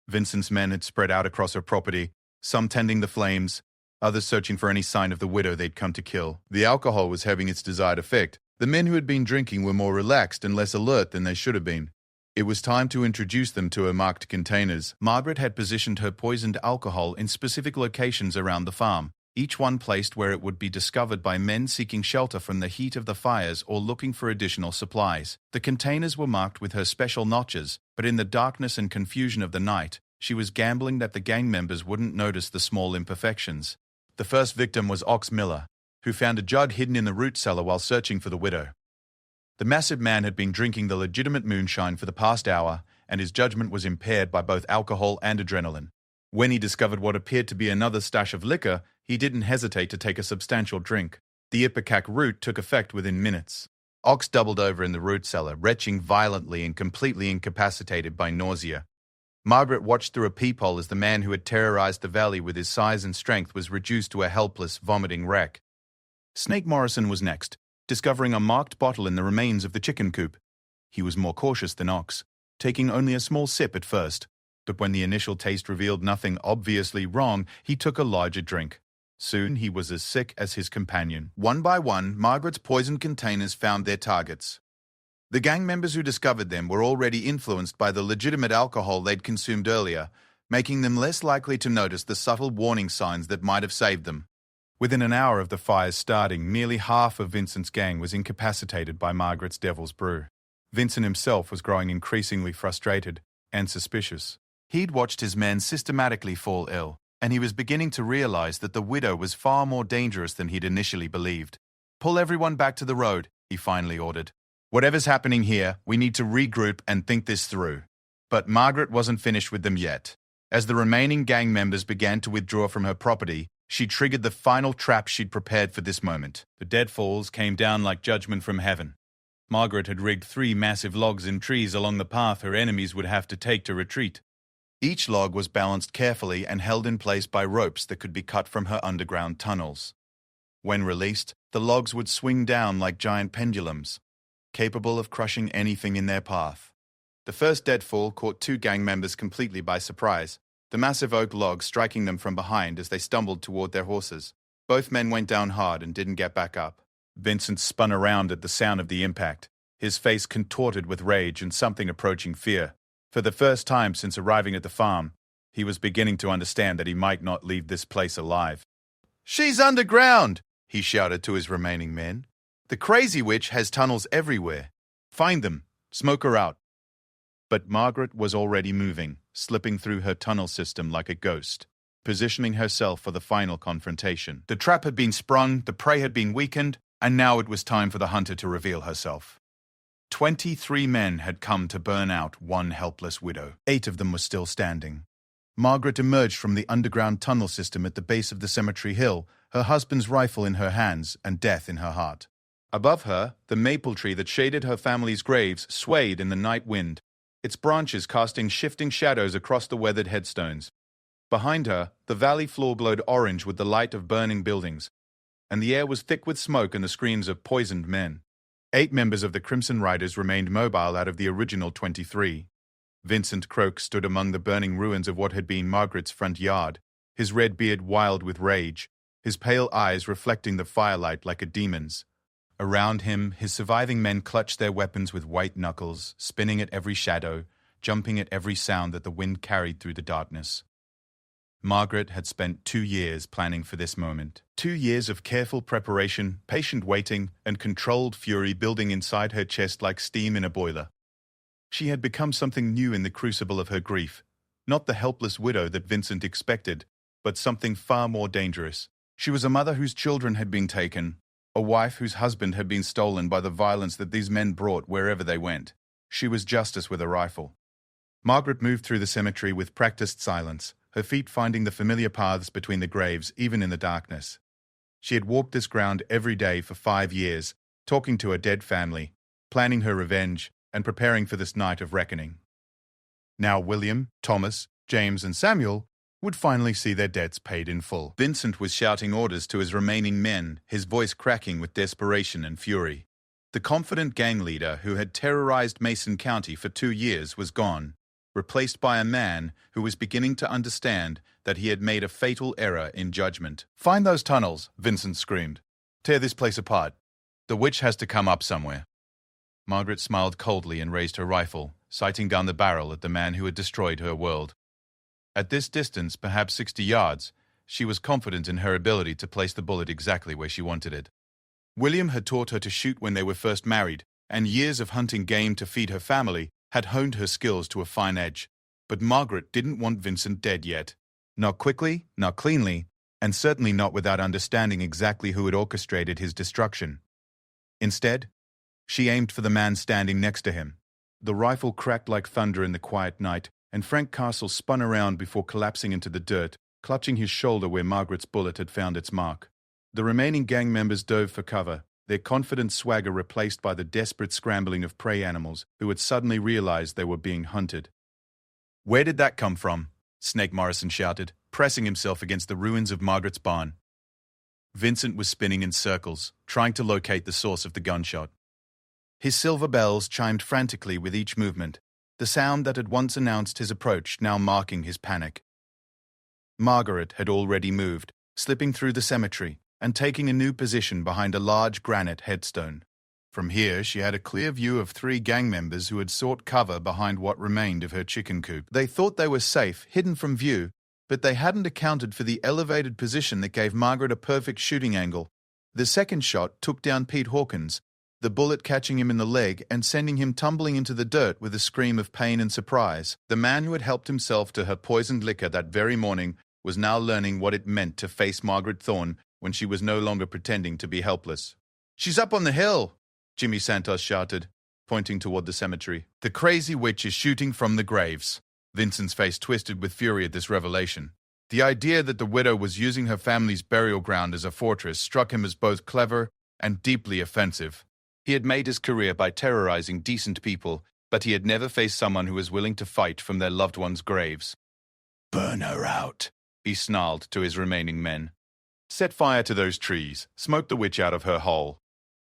Vincent's men had spread out across her property, some tending the flames, others searching for any sign of the widow they'd come to kill. The alcohol was having its desired effect. The men who had been drinking were more relaxed and less alert than they should have been. It was time to introduce them to her marked containers. Margaret had positioned her poisoned alcohol in specific locations around the farm, each one placed where it would be discovered by men seeking shelter from the heat of the fires or looking for additional supplies. The containers were marked with her special notches, but in the darkness and confusion of the night, she was gambling that the gang members wouldn't notice the small imperfections. The first victim was Ox Miller, who found a jug hidden in the root cellar while searching for the widow. The massive man had been drinking the legitimate moonshine for the past hour, and his judgment was impaired by both alcohol and adrenaline. When he discovered what appeared to be another stash of liquor, he didn't hesitate to take a substantial drink. The ipecac root took effect within minutes. Ox doubled over in the root cellar, retching violently and completely incapacitated by nausea. Margaret watched through a peephole as the man who had terrorized the valley with his size and strength was reduced to a helpless, vomiting wreck. Snake Morrison was next, discovering a marked bottle in the remains of the chicken coop. He was more cautious than Ox, taking only a small sip at first, but when the initial taste revealed nothing obviously wrong, he took a larger drink. Soon he was as sick as his companion. One by one, Margaret's poisoned containers found their targets. The gang members who discovered them were already influenced by the legitimate alcohol they'd consumed earlier, making them less likely to notice the subtle warning signs that might have saved them. Within an hour of the fires starting, nearly half of Vincent's gang was incapacitated by Margaret's devil's brew. Vincent himself was growing increasingly frustrated and suspicious. He'd watched his men systematically fall ill, and he was beginning to realize that the widow was far more dangerous than he'd initially believed. "Pull everyone back to the road," he finally ordered. "Whatever's happening here, we need to regroup and think this through." But Margaret wasn't finished with them yet. As the remaining gang members began to withdraw from her property, she triggered the final trap she'd prepared for this moment. The deadfalls came down like judgment from heaven. Margaret had rigged 3 massive logs in trees along the path her enemies would have to take to retreat. Each log was balanced carefully and held in place by ropes that could be cut from her underground tunnels. When released, the logs would swing down like giant pendulums, capable of crushing anything in their path. The first deadfall caught 2 gang members completely by surprise, the massive oak log striking them from behind as they stumbled toward their horses. Both men went down hard and didn't get back up. Vincent spun around at the sound of the impact, his face contorted with rage and something approaching fear. For the first time since arriving at the farm, he was beginning to understand that he might not leave this place alive. "She's underground!" he shouted to his remaining men. "The crazy witch has tunnels everywhere. Find them, smoke her out." But Margaret was already moving, slipping through her tunnel system like a ghost, positioning herself for the final confrontation. The trap had been sprung, the prey had been weakened, and now it was time for the hunter to reveal herself. 23 men had come to burn out one helpless widow. 8 of them were still standing. Margaret emerged from the underground tunnel system at the base of the cemetery hill, her husband's rifle in her hands and death in her heart. Above her, the maple tree that shaded her family's graves swayed in the night wind, its branches casting shifting shadows across the weathered headstones. Behind her, the valley floor glowed orange with the light of burning buildings, and the air was thick with smoke and the screams of poisoned men. 8 members of the Crimson Riders remained mobile out of the original 23. Vincent Croak stood among the burning ruins of what had been Margaret's front yard, his red beard wild with rage, his pale eyes reflecting the firelight like a demon's. Around him, his surviving men clutched their weapons with white knuckles, spinning at every shadow, jumping at every sound that the wind carried through the darkness. Margaret had spent 2 years planning for this moment. 2 years of careful preparation, patient waiting, and controlled fury building inside her chest like steam in a boiler. She had become something new in the crucible of her grief, not the helpless widow that Vincent expected, but something far more dangerous. She was a mother whose children had been taken, a wife whose husband had been stolen by the violence that these men brought wherever they went. She was justice with a rifle. Margaret moved through the cemetery with practiced silence, her feet finding the familiar paths between the graves even in the darkness. She had walked this ground every day for 5 years, talking to her dead family, planning her revenge, and preparing for this night of reckoning. Now William, Thomas, James, and Samuel would finally see their debts paid in full. Vincent was shouting orders to his remaining men, his voice cracking with desperation and fury. The confident gang leader who had terrorized Mason County for 2 years was gone, replaced by a man who was beginning to understand that he had made a fatal error in judgment. "Find those tunnels," Vincent screamed. "Tear this place apart. The witch has to come up somewhere." Margaret smiled coldly and raised her rifle, sighting down the barrel at the man who had destroyed her world. At this distance, perhaps 60 yards, she was confident in her ability to place the bullet exactly where she wanted it. William had taught her to shoot when they were first married, and years of hunting game to feed her family had honed her skills to a fine edge. But Margaret didn't want Vincent dead yet. Not quickly, not cleanly, and certainly not without understanding exactly who had orchestrated his destruction. Instead, she aimed for the man standing next to him. The rifle cracked like thunder in the quiet night, and Frank Castle spun around before collapsing into the dirt, clutching his shoulder where Margaret's bullet had found its mark. The remaining gang members dove for cover, their confident swagger replaced by the desperate scrambling of prey animals who had suddenly realized they were being hunted. "Where did that come from?" Snake Morrison shouted, pressing himself against the ruins of Margaret's barn. Vincent was spinning in circles, trying to locate the source of the gunshot. His silver bells chimed frantically with each movement, the sound that had once announced his approach now marking his panic. Margaret had already moved, slipping through the cemetery and taking a new position behind a large granite headstone. From here, she had a clear view of 3 gang members who had sought cover behind what remained of her chicken coop. They thought they were safe, hidden from view, but they hadn't accounted for the elevated position that gave Margaret a perfect shooting angle. The second shot took down Pete Hawkins, the bullet catching him in the leg and sending him tumbling into the dirt with a scream of pain and surprise. The man who had helped himself to her poisoned liquor that very morning was now learning what it meant to face Margaret Thorne when she was no longer pretending to be helpless. "She's up on the hill!" Jimmy Santos shouted, pointing toward the cemetery. "The crazy witch is shooting from the graves." Vincent's face twisted with fury at this revelation. The idea that the widow was using her family's burial ground as a fortress struck him as both clever and deeply offensive. He had made his career by terrorizing decent people, but he had never faced someone who was willing to fight from their loved ones' graves. "Burn her out," he snarled to his remaining men. "Set fire to those trees, smoke the witch out of her hole."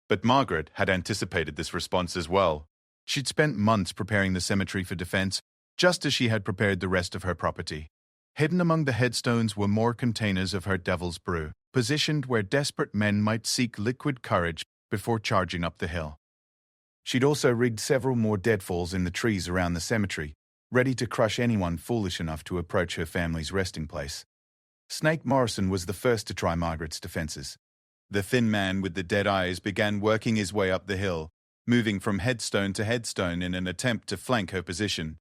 But Margaret had anticipated this response as well. She'd spent months preparing the cemetery for defense, just as she had prepared the rest of her property. Hidden among the headstones were more containers of her devil's brew, positioned where desperate men might seek liquid courage before charging up the hill. She'd also rigged several more deadfalls in the trees around the cemetery, ready to crush anyone foolish enough to approach her family's resting place. Snake Morrison was the first to try Margaret's defenses. The thin man with the dead eyes began working his way up the hill, moving from headstone to headstone in an attempt to flank her position.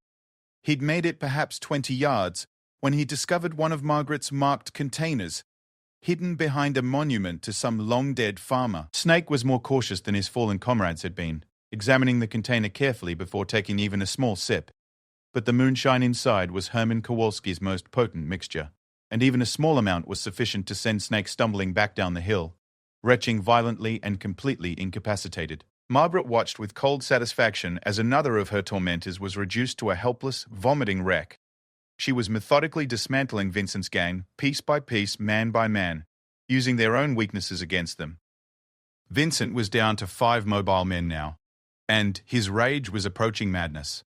He'd made it perhaps 20 yards when he discovered one of Margaret's marked containers, hidden behind a monument to some long-dead farmer. Snake was more cautious than his fallen comrades had been, examining the container carefully before taking even a small sip. But the moonshine inside was Herman Kowalski's most potent mixture, and even a small amount was sufficient to send Snake stumbling back down the hill, retching violently and completely incapacitated. Margaret watched with cold satisfaction as another of her tormentors was reduced to a helpless, vomiting wreck. She was methodically dismantling Vincent's gang, piece by piece, man by man, using their own weaknesses against them. Vincent was down to 5 mobile men now, and his rage was approaching madness.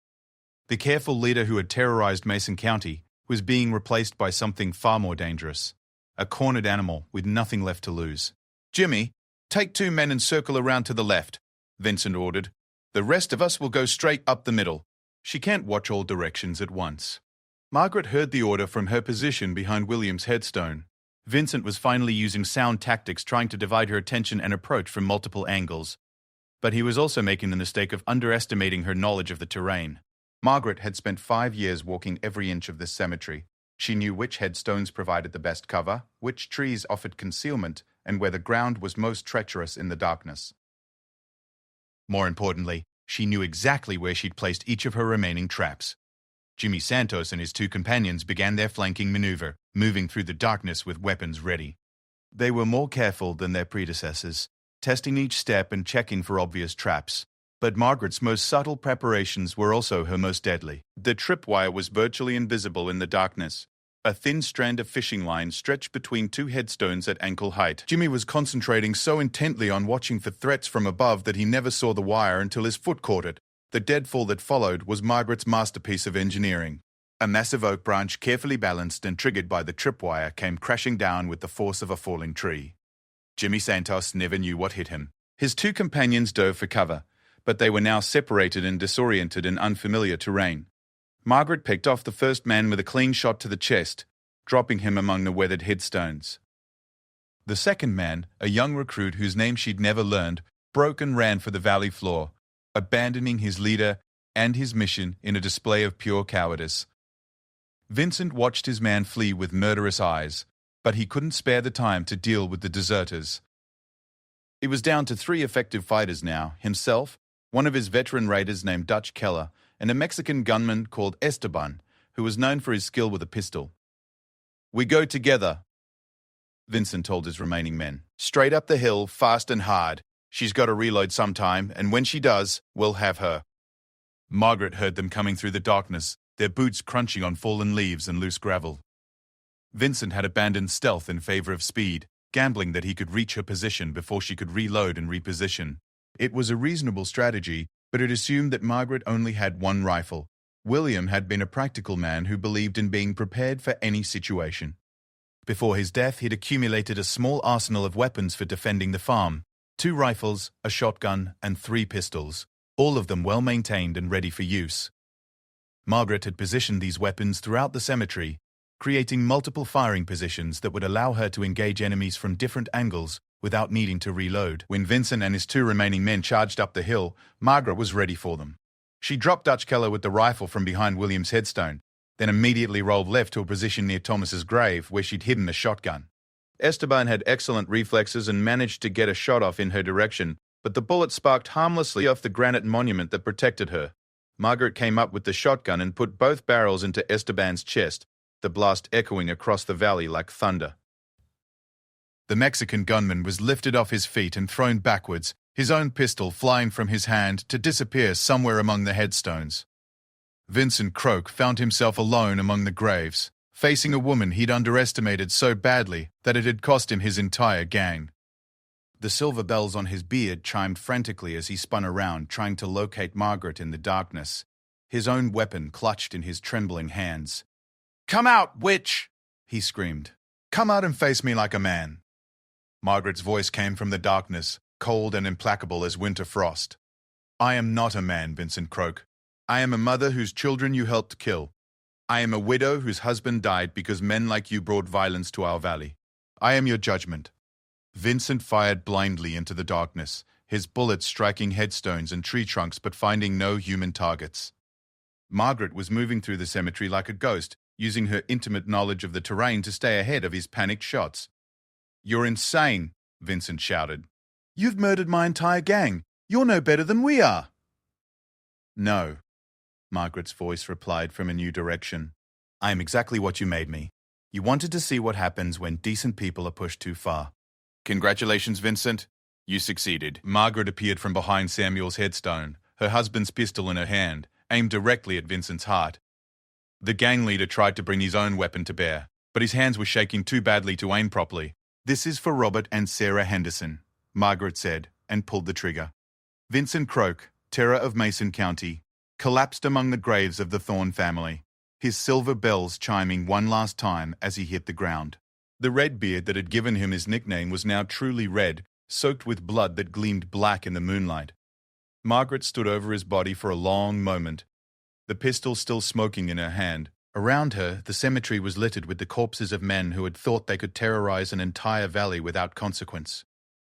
The careful leader who had terrorized Mason County was being replaced by something far more dangerous, a cornered animal with nothing left to lose. "Jimmy, take 2 men and circle around to the left," Vincent ordered. "The rest of us will go straight up the middle. She can't watch all directions at once." Margaret heard the order from her position behind William's headstone. Vincent was finally using sound tactics, trying to divide her attention and approach from multiple angles. But he was also making the mistake of underestimating her knowledge of the terrain. Margaret had spent 5 years walking every inch of this cemetery. She knew which headstones provided the best cover, which trees offered concealment, and where the ground was most treacherous in the darkness. More importantly, she knew exactly where she'd placed each of her remaining traps. Jimmy Santos and his 2 companions began their flanking maneuver, moving through the darkness with weapons ready. They were more careful than their predecessors, testing each step and checking for obvious traps. But Margaret's most subtle preparations were also her most deadly. The tripwire was virtually invisible in the darkness. A thin strand of fishing line stretched between 2 headstones at ankle height. Jimmy was concentrating so intently on watching for threats from above that he never saw the wire until his foot caught it. The deadfall that followed was Margaret's masterpiece of engineering. A massive oak branch, carefully balanced and triggered by the tripwire, came crashing down with the force of a falling tree. Jimmy Santos never knew what hit him. His 2 companions dove for cover, but they were now separated and disoriented in unfamiliar terrain. Margaret picked off the first man with a clean shot to the chest, dropping him among the weathered headstones. The second man, a young recruit whose name she'd never learned, broke and ran for the valley floor, abandoning his leader and his mission in a display of pure cowardice. Vincent watched his man flee with murderous eyes, but he couldn't spare the time to deal with the deserters. He was down to 3 effective fighters now, himself, one of his veteran raiders named Dutch Keller, and a Mexican gunman called Esteban, who was known for his skill with a pistol. "We go together," Vincent told his remaining men. "Straight up the hill, fast and hard. She's got to reload sometime, and when she does, we'll have her." Margaret heard them coming through the darkness, their boots crunching on fallen leaves and loose gravel. Vincent had abandoned stealth in favor of speed, gambling that he could reach her position before she could reload and reposition. It was a reasonable strategy, but it assumed that Margaret only had one rifle. William had been a practical man who believed in being prepared for any situation. Before his death, he'd accumulated a small arsenal of weapons for defending the farm: 2 rifles, a shotgun, and 3 pistols, all of them well maintained and ready for use. Margaret had positioned these weapons throughout the cemetery, creating multiple firing positions that would allow her to engage enemies from different angles without needing to reload. When Vincent and his 2 remaining men charged up the hill, Margaret was ready for them. She dropped Dutch Keller with the rifle from behind William's headstone, then immediately rolled left to a position near Thomas's grave where she'd hidden a shotgun. Esteban had excellent reflexes and managed to get a shot off in her direction, but the bullet sparked harmlessly off the granite monument that protected her. Margaret came up with the shotgun and put both barrels into Esteban's chest, the blast echoing across the valley like thunder. The Mexican gunman was lifted off his feet and thrown backwards, his own pistol flying from his hand to disappear somewhere among the headstones. Vincent Croak found himself alone among the graves, facing a woman he'd underestimated so badly that it had cost him his entire gang. The silver bells on his beard chimed frantically as he spun around, trying to locate Margaret in the darkness, his own weapon clutched in his trembling hands. "Come out, witch!" he screamed. "Come out and face me like a man." Margaret's voice came from the darkness, cold and implacable as winter frost. "I am not a man, Vincent Croak. I am a mother whose children you helped kill. I am a widow whose husband died because men like you brought violence to our valley. I am your judgment." Vincent fired blindly into the darkness, his bullets striking headstones and tree trunks but finding no human targets. Margaret was moving through the cemetery like a ghost, using her intimate knowledge of the terrain to stay ahead of his panicked shots. "You're insane," Vincent shouted. "You've murdered my entire gang. You're no better than we are." "No," Margaret's voice replied from a new direction. "I am exactly what you made me. You wanted to see what happens when decent people are pushed too far." "Congratulations, Vincent. You succeeded." Margaret appeared from behind Samuel's headstone, her husband's pistol in her hand, aimed directly at Vincent's heart. The gang leader tried to bring his own weapon to bear, but his hands were shaking too badly to aim properly. "This is for Robert and Sarah Henderson," Margaret said, and pulled the trigger. Vincent Croak, terror of Mason County, collapsed among the graves of the Thorne family, his silver bells chiming one last time as he hit the ground. The red beard that had given him his nickname was now truly red, soaked with blood that gleamed black in the moonlight. Margaret stood over his body for a long moment, the pistol still smoking in her hand. Around her, the cemetery was littered with the corpses of men who had thought they could terrorize an entire valley without consequence.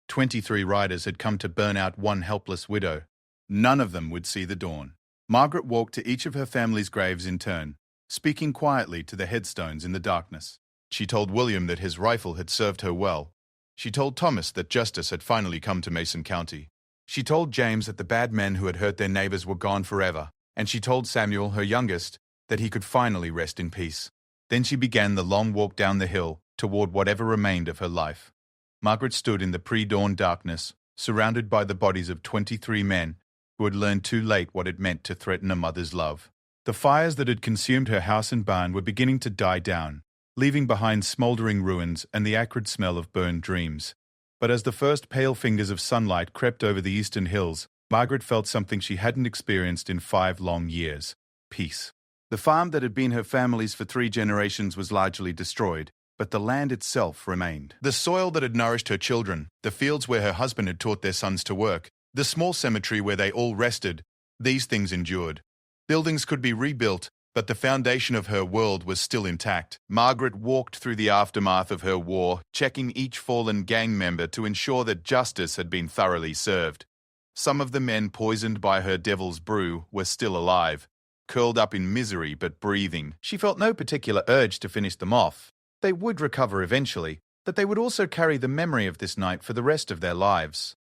23 riders had come to burn out one helpless widow. None of them would see the dawn. Margaret walked to each of her family's graves in turn, speaking quietly to the headstones in the darkness. She told William that his rifle had served her well. She told Thomas that justice had finally come to Mason County. She told James that the bad men who had hurt their neighbors were gone forever. And she told Samuel, her youngest, that he could finally rest in peace. Then she began the long walk down the hill toward whatever remained of her life. Margaret stood in the pre-dawn darkness, surrounded by the bodies of 23 men who had learned too late what it meant to threaten a mother's love. The fires that had consumed her house and barn were beginning to die down, leaving behind smoldering ruins and the acrid smell of burned dreams. But as the first pale fingers of sunlight crept over the eastern hills, Margaret felt something she hadn't experienced in 5 long years: peace. The farm that had been her family's for 3 generations was largely destroyed, but the land itself remained. The soil that had nourished her children, the fields where her husband had taught their sons to work, The small cemetery where they all rested, these things endured. Buildings could be rebuilt, but the foundation of her world was still intact. Margaret walked through the aftermath of her war, checking each fallen gang member to ensure that justice had been thoroughly served. Some of the men poisoned by her devil's brew were still alive, curled up in misery but breathing. She felt no particular urge to finish them off. They would recover eventually, but they would also carry the memory of this night for the rest of their lives.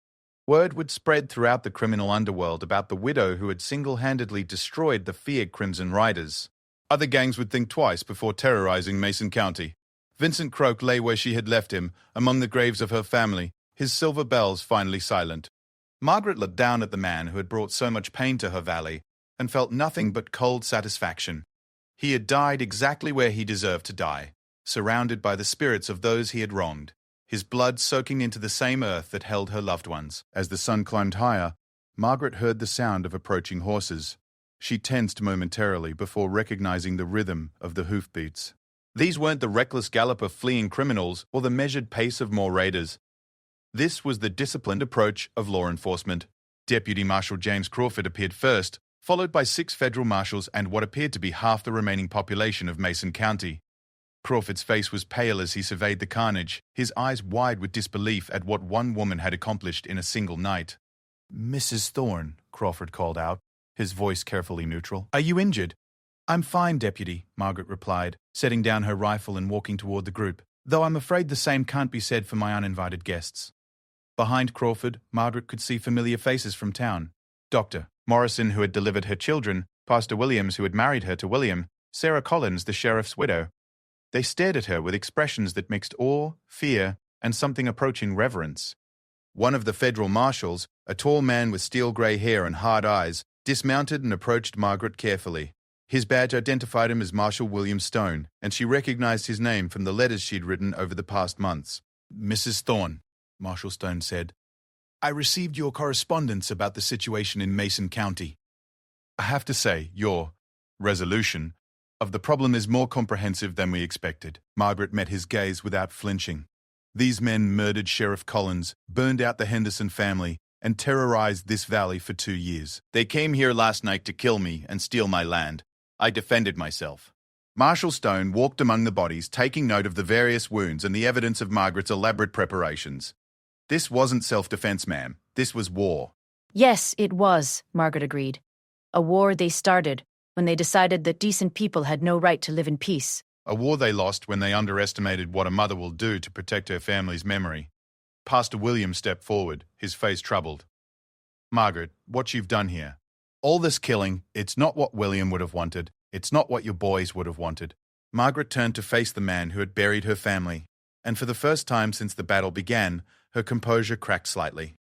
Word would spread throughout the criminal underworld about the widow who had single-handedly destroyed the feared Crimson Riders. Other gangs would think twice before terrorizing Mason County. Vincent Croak lay where she had left him, among the graves of her family, his silver bells finally silent. Margaret looked down at the man who had brought so much pain to her valley and felt nothing but cold satisfaction. He had died exactly where he deserved to die, surrounded by the spirits of those he had wronged, his blood soaking into the same earth that held her loved ones. As the sun climbed higher, Margaret heard the sound of approaching horses. She tensed momentarily before recognizing the rhythm of the hoofbeats. These weren't the reckless gallop of fleeing criminals or the measured pace of more raiders. This was the disciplined approach of law enforcement. Deputy Marshal James Crawford appeared first, followed by 6 federal marshals and what appeared to be half the remaining population of Mason County. Crawford's face was pale as he surveyed the carnage, his eyes wide with disbelief at what one woman had accomplished in a single night. "Mrs. Thorne," Crawford called out, his voice carefully neutral. "Are you injured?" "I'm fine, Deputy," Margaret replied, setting down her rifle and walking toward the group, "though I'm afraid the same can't be said for my uninvited guests." Behind Crawford, Margaret could see familiar faces from town. Dr. Morrison, who had delivered her children, Pastor Williams, who had married her to William, Sarah Collins, the sheriff's widow. They stared at her with expressions that mixed awe, fear, and something approaching reverence. One of the federal marshals, a tall man with steel-grey hair and hard eyes, dismounted and approached Margaret carefully. His badge identified him as Marshal William Stone, and she recognized his name from the letters she'd written over the past months. "Mrs. Thorne," Marshal Stone said, "I received your correspondence about the situation in Mason County. I have to say, your resolution of the problem is more comprehensive than we expected." Margaret met his gaze without flinching. These men murdered Sheriff Collins, burned out the Henderson family, and terrorized this valley for 2 years. They came here last night to kill me and steal my land. I defended myself. Marshal Stone walked among the bodies, taking note of the various wounds and the evidence of Margaret's elaborate preparations. "This wasn't self-defense, ma'am. This was war." "Yes, it was," Margaret agreed. "A war they started when they decided that decent people had no right to live in peace." A war they lost when they underestimated what a mother will do to protect her family's memory. Pastor William stepped forward, his face troubled. "Margaret, what you've done here. All this killing, it's not what William would have wanted. It's not what your boys would have wanted." Margaret turned to face the man who had buried her family, and for the first time since the battle began, her composure cracked slightly.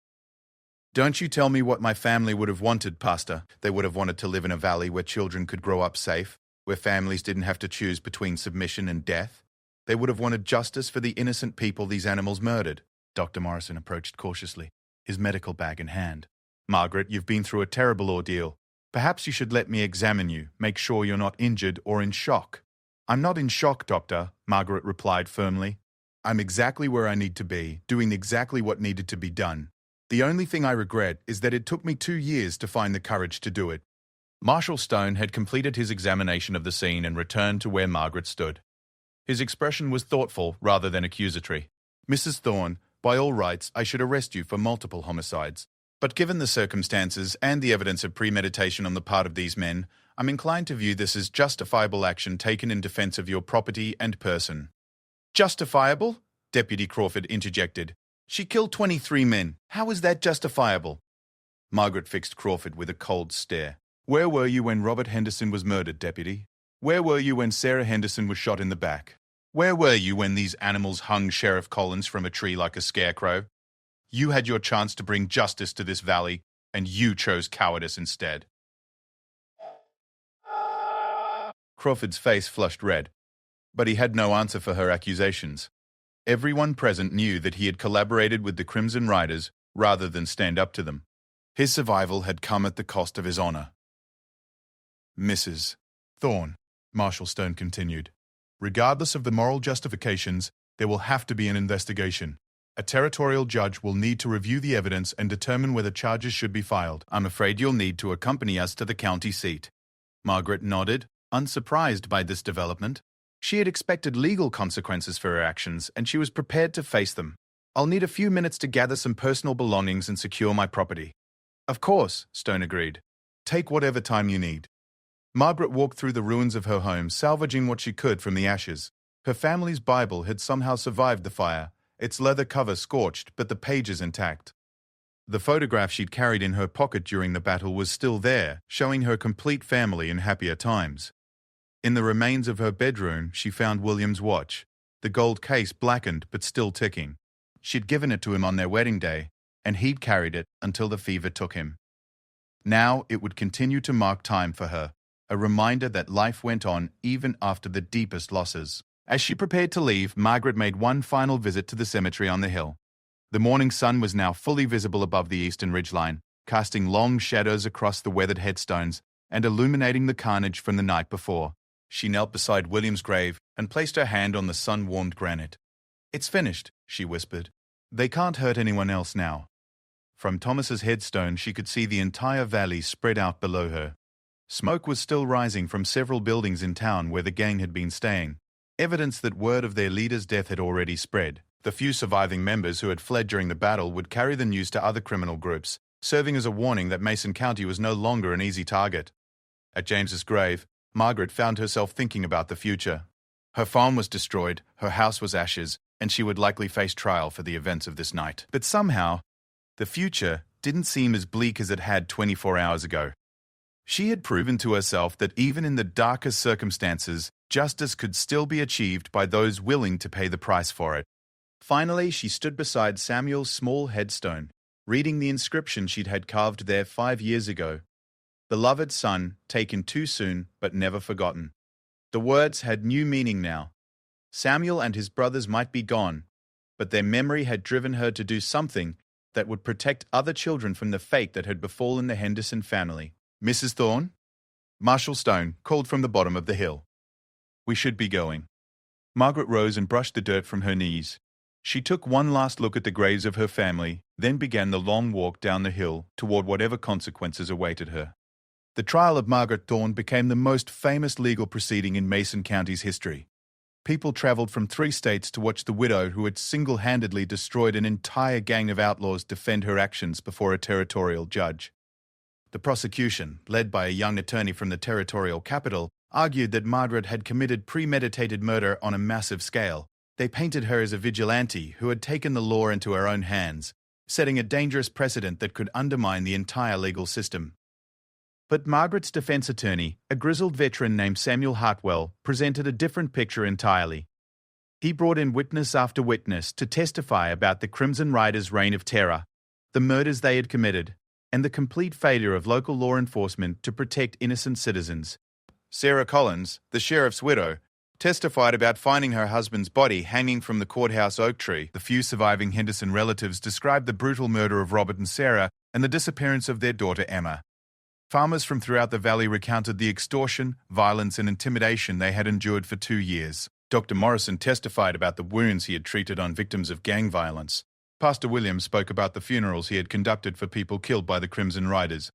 "Don't you tell me what my family would have wanted, Pastor. They would have wanted to live in a valley where children could grow up safe, where families didn't have to choose between submission and death. They would have wanted justice for the innocent people these animals murdered." Dr. Morrison approached cautiously, his medical bag in hand. "Margaret, you've been through a terrible ordeal. Perhaps you should let me examine you, make sure you're not injured or in shock." "I'm not in shock, Doctor," Margaret replied firmly. "I'm exactly where I need to be, doing exactly what needed to be done. The only thing I regret is that it took me 2 years to find the courage to do it." Marshal Stone had completed his examination of the scene and returned to where Margaret stood. His expression was thoughtful rather than accusatory. "Mrs. Thorne, by all rights, I should arrest you for multiple homicides. But given the circumstances and the evidence of premeditation on the part of these men, I'm inclined to view this as justifiable action taken in defense of your property and person." "Justifiable?" Deputy Crawford interjected. "She killed 23 men. How is that justifiable?" Margaret fixed Crawford with a cold stare. "Where were you when Robert Henderson was murdered, Deputy? Where were you when Sarah Henderson was shot in the back? Where were you when these animals hung Sheriff Collins from a tree like a scarecrow? You had your chance to bring justice to this valley, and you chose cowardice instead." Crawford's face flushed red, but he had no answer for her accusations. Everyone present knew that he had collaborated with the Crimson Riders rather than stand up to them. His survival had come at the cost of his honor. "Mrs. Thorne," Marshal Stone continued, "regardless of the moral justifications, there will have to be an investigation. A territorial judge will need to review the evidence and determine whether charges should be filed. I'm afraid you'll need to accompany us to the county seat. Margaret nodded, unsurprised by this development. She had expected legal consequences for her actions, and she was prepared to face them. I'll need a few minutes to gather some personal belongings and secure my property. Of course, Stone agreed. Take whatever time you need. Margaret walked through the ruins of her home, salvaging what she could from the ashes. Her family's Bible had somehow survived the fire, its leather cover scorched, but the pages intact. The photograph she'd carried in her pocket during the battle was still there, showing her complete family in happier times. In the remains of her bedroom, she found William's watch, the gold case blackened but still ticking. She'd given it to him on their wedding day, and he'd carried it until the fever took him. Now it would continue to mark time for her, a reminder that life went on even after the deepest losses. As she prepared to leave, Margaret made one final visit to the cemetery on the hill. The morning sun was now fully visible above the eastern ridgeline, casting long shadows across the weathered headstones and illuminating the carnage from the night before. She knelt beside William's grave and placed her hand on the sun-warmed granite. "It's finished," she whispered. "They can't hurt anyone else now." From Thomas's headstone, she could see the entire valley spread out below her. Smoke was still rising from several buildings in town where the gang had been staying, evidence that word of their leader's death had already spread. The few surviving members who had fled during the battle would carry the news to other criminal groups, serving as a warning that Mason County was no longer an easy target. At James's grave, Margaret found herself thinking about the future. Her farm was destroyed, her house was ashes, and she would likely face trial for the events of this night. But somehow, the future didn't seem as bleak as it had 24 hours ago. She had proven to herself that even in the darkest circumstances, justice could still be achieved by those willing to pay the price for it. Finally, she stood beside Samuel's small headstone, reading the inscription she'd had carved there 5 years ago. "Beloved son, taken too soon, but never forgotten." The words had new meaning now. Samuel and his brothers might be gone, but their memory had driven her to do something that would protect other children from the fate that had befallen the Henderson family. "Mrs. Thorne?" Marshal Stone called from the bottom of the hill. "We should be going." Margaret rose and brushed the dirt from her knees. She took one last look at the graves of her family, then began the long walk down the hill toward whatever consequences awaited her. The trial of Margaret Thorne became the most famous legal proceeding in Mason County's history. People traveled from 3 states to watch the widow who had single-handedly destroyed an entire gang of outlaws defend her actions before a territorial judge. The prosecution, led by a young attorney from the territorial capital, argued that Margaret had committed premeditated murder on a massive scale. They painted her as a vigilante who had taken the law into her own hands, setting a dangerous precedent that could undermine the entire legal system. But Margaret's defense attorney, a grizzled veteran named Samuel Heartfelt, presented a different picture entirely. He brought in witness after witness to testify about the Crimson Riders' reign of terror, the murders they had committed, and the complete failure of local law enforcement to protect innocent citizens. Sarah Collins, the sheriff's widow, testified about finding her husband's body hanging from the courthouse oak tree. The few surviving Henderson relatives described the brutal murder of Robert and Sarah and the disappearance of their daughter Emma. Farmers from throughout the valley recounted the extortion, violence, and intimidation they had endured for 2 years. Dr. Morrison testified about the wounds he had treated on victims of gang violence. Pastor Williams spoke about the funerals he had conducted for people killed by the Crimson Riders.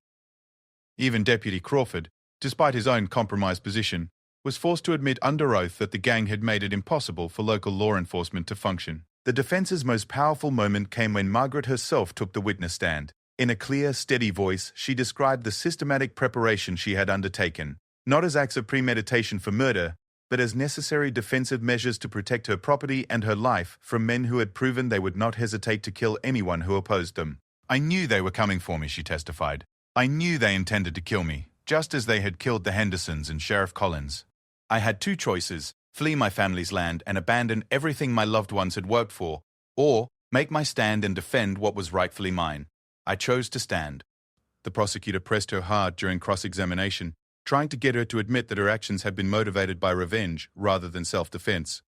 Even Deputy Crawford, despite his own compromised position, was forced to admit under oath that the gang had made it impossible for local law enforcement to function. The defense's most powerful moment came when Margaret herself took the witness stand. In a clear, steady voice, she described the systematic preparation she had undertaken, not as acts of premeditation for murder, but as necessary defensive measures to protect her property and her life from men who had proven they would not hesitate to kill anyone who opposed them. "I knew they were coming for me," she testified. "I knew they intended to kill me, just as they had killed the Hendersons and Sheriff Collins. I had 2 choices, flee my family's land and abandon everything my loved ones had worked for, or make my stand and defend what was rightfully mine. I chose to stand." The prosecutor pressed her hard during cross-examination, trying to get her to admit that her actions had been motivated by revenge rather than self-defense.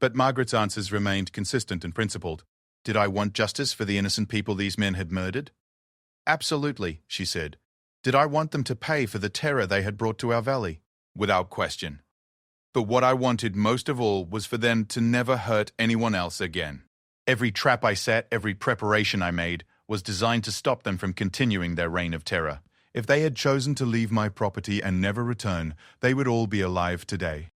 But Margaret's answers remained consistent and principled. "Did I want justice for the innocent people these men had murdered? Absolutely," she said. "Did I want them to pay for the terror they had brought to our valley? Without question. But what I wanted most of all was for them to never hurt anyone else again." Every trap I set, every preparation I made, was designed to stop them from continuing their reign of terror. If they had chosen to leave my property and never return, they would all be alive today.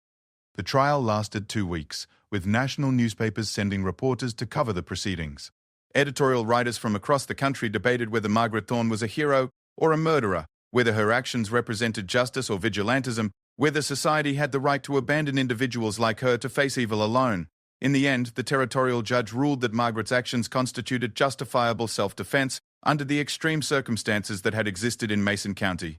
The trial lasted 2 weeks, with national newspapers sending reporters to cover the proceedings. Editorial writers from across the country debated whether Margaret Thorne was a hero or a murderer, whether her actions represented justice or vigilantism, whether society had the right to abandon individuals like her to face evil alone. In the end, the territorial judge ruled that Margaret's actions constituted justifiable self-defense under the extreme circumstances that had existed in Mason County.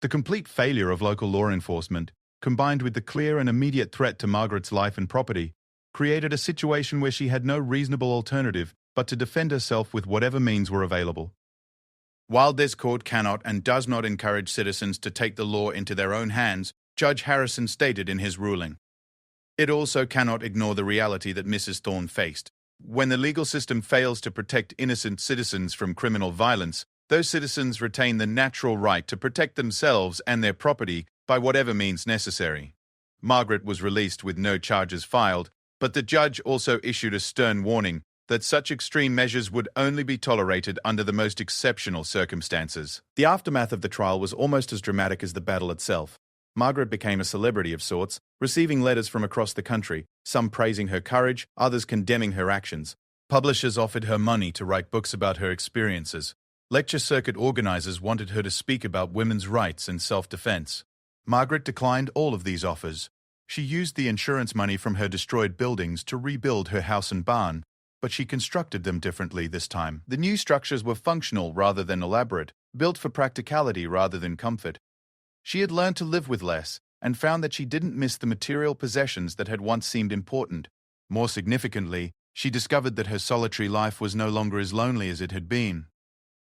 The complete failure of local law enforcement, combined with the clear and immediate threat to Margaret's life and property, created a situation where she had no reasonable alternative but to defend herself with whatever means were available. While this court cannot and does not encourage citizens to take the law into their own hands, Judge Harrison stated in his ruling, it also cannot ignore the reality that Mrs. Thorne faced. When the legal system fails to protect innocent citizens from criminal violence, those citizens retain the natural right to protect themselves and their property by whatever means necessary. Margaret was released with no charges filed, but the judge also issued a stern warning that such extreme measures would only be tolerated under the most exceptional circumstances. The aftermath of the trial was almost as dramatic as the battle itself. Margaret became a celebrity of sorts, receiving letters from across the country, some praising her courage, others condemning her actions. Publishers offered her money to write books about her experiences. Lecture circuit organizers wanted her to speak about women's rights and self-defense. Margaret declined all of these offers. She used the insurance money from her destroyed buildings to rebuild her house and barn, but she constructed them differently this time. The new structures were functional rather than elaborate, built for practicality rather than comfort. She had learned to live with less, and found that she didn't miss the material possessions that had once seemed important. More significantly, she discovered that her solitary life was no longer as lonely as it had been.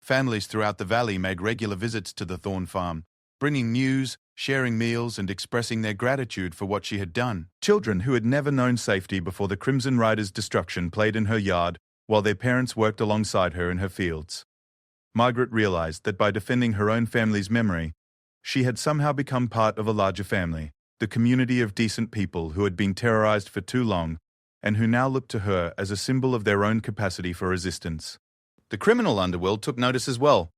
Families throughout the valley made regular visits to the Thorne farm, bringing news, sharing meals, and expressing their gratitude for what she had done. Children who had never known safety before the Crimson Riders' destruction played in her yard, while their parents worked alongside her in her fields. Margaret realized that by defending her own family's memory, she had somehow become part of a larger family, the community of decent people who had been terrorized for too long and who now looked to her as a symbol of their own capacity for resistance. The criminal underworld took notice as well.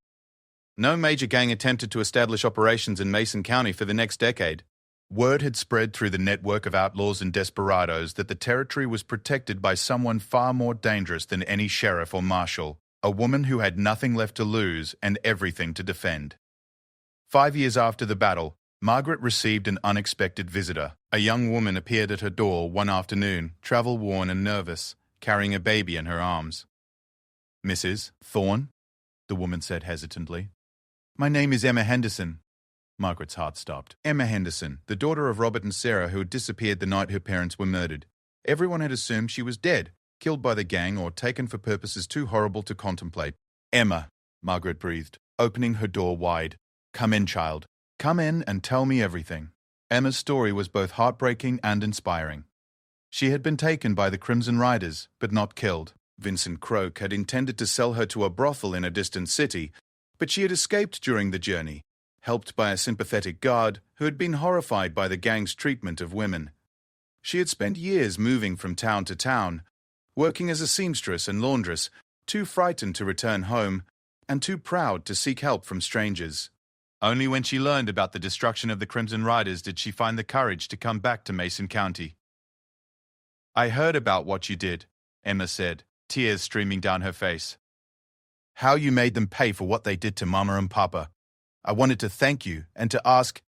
No major gang attempted to establish operations in Mason County for the next decade. Word had spread through the network of outlaws and desperados that the territory was protected by someone far more dangerous than any sheriff or marshal, a woman who had nothing left to lose and everything to defend. 5 years after the battle, Margaret received an unexpected visitor. A young woman appeared at her door one afternoon, travel-worn and nervous, carrying a baby in her arms. "Mrs. Thorne?" the woman said hesitantly. "My name is Emma Henderson." Margaret's heart stopped. Emma Henderson, the daughter of Robert and Sarah, who had disappeared the night her parents were murdered. Everyone had assumed she was dead, killed by the gang, or taken for purposes too horrible to contemplate. "Emma," Margaret breathed, opening her door wide. "Come in, child. Come in and tell me everything." Emma's story was both heartbreaking and inspiring. She had been taken by the Crimson Riders, but not killed. Vincent Croak had intended to sell her to a brothel in a distant city, but she had escaped during the journey, helped by a sympathetic guard who had been horrified by the gang's treatment of women. She had spent years moving from town to town, working as a seamstress and laundress, too frightened to return home, and too proud to seek help from strangers. Only when she learned about the destruction of the Crimson Riders did she find the courage to come back to Mason County. "I heard about what you did," Emma said, tears streaming down her face. "How you made them pay for what they did to Mama and Papa. I wanted to thank you and to ask,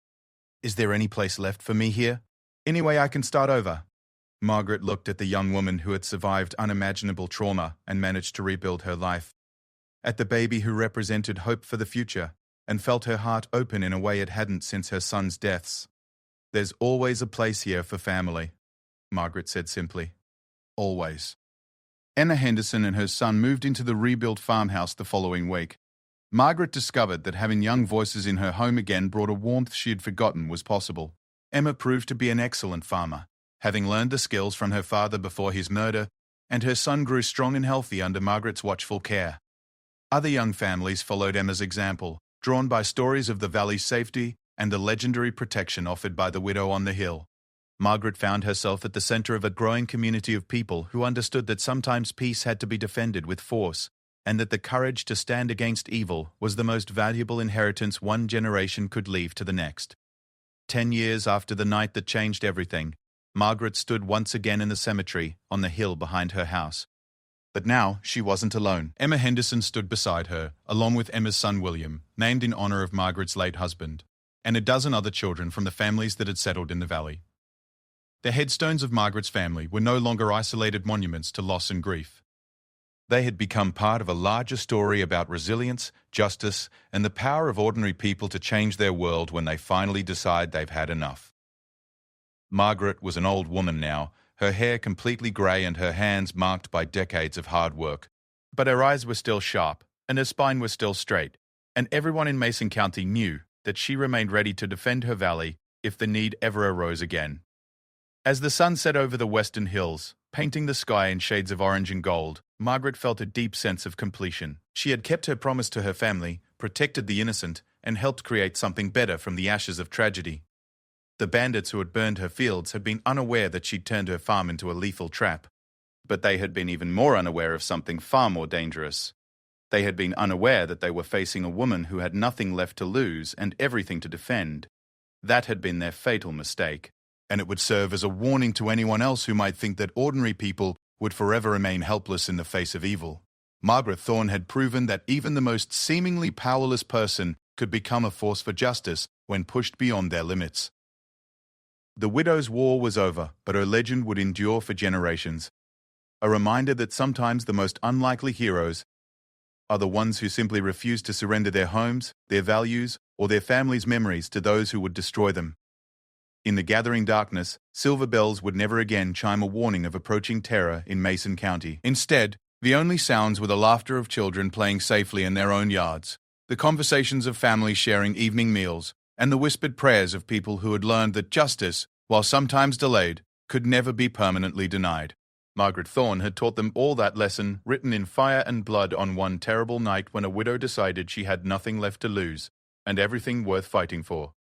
is there any place left for me here? Any way I can start over?" Margaret looked at the young woman who had survived unimaginable trauma and managed to rebuild her life, at the baby who represented hope for the future, and felt her heart open in a way it hadn't since her son's deaths. "There's always a place here for family," Margaret said simply. "Always." Emma Henderson and her son moved into the rebuilt farmhouse the following week. Margaret discovered that having young voices in her home again brought a warmth she had forgotten was possible. Emma proved to be an excellent farmer, having learned the skills from her father before his murder, and her son grew strong and healthy under Margaret's watchful care. Other young families followed Emma's example, drawn by stories of the valley's safety and the legendary protection offered by the widow on the hill. Margaret found herself at the center of a growing community of people who understood that sometimes peace had to be defended with force, and that the courage to stand against evil was the most valuable inheritance one generation could leave to the next. 10 years after the night that changed everything, Margaret stood once again in the cemetery on the hill behind her house. But now she wasn't alone. Emma Henderson stood beside her, along with Emma's son William, named in honor of Margaret's late husband, and a dozen other children from the families that had settled in the valley. The headstones of Margaret's family were no longer isolated monuments to loss and grief. They had become part of a larger story about resilience, justice, and the power of ordinary people to change their world when they finally decide they've had enough. Margaret was an old woman now, her hair completely grey and her hands marked by decades of hard work. But her eyes were still sharp, and her spine was still straight, and everyone in Mason County knew that she remained ready to defend her valley if the need ever arose again. As the sun set over the western hills, painting the sky in shades of orange and gold, Margaret felt a deep sense of completion. She had kept her promise to her family, protected the innocent, and helped create something better from the ashes of tragedy. The bandits who had burned her fields had been unaware that she'd turned her farm into a lethal trap. But they had been even more unaware of something far more dangerous. They had been unaware that they were facing a woman who had nothing left to lose and everything to defend. That had been their fatal mistake, and it would serve as a warning to anyone else who might think that ordinary people would forever remain helpless in the face of evil. Margaret Thorne had proven that even the most seemingly powerless person could become a force for justice when pushed beyond their limits. The widow's war was over, but her legend would endure for generations. A reminder that sometimes the most unlikely heroes are the ones who simply refuse to surrender their homes, their values, or their families' memories to those who would destroy them. In the gathering darkness, silver bells would never again chime a warning of approaching terror in Mason County. Instead, the only sounds were the laughter of children playing safely in their own yards, the conversations of families sharing evening meals, and the whispered prayers of people who had learned that justice, while sometimes delayed, could never be permanently denied. Margaret Thorne had taught them all that lesson, written in fire and blood on one terrible night when a widow decided she had nothing left to lose, and everything worth fighting for.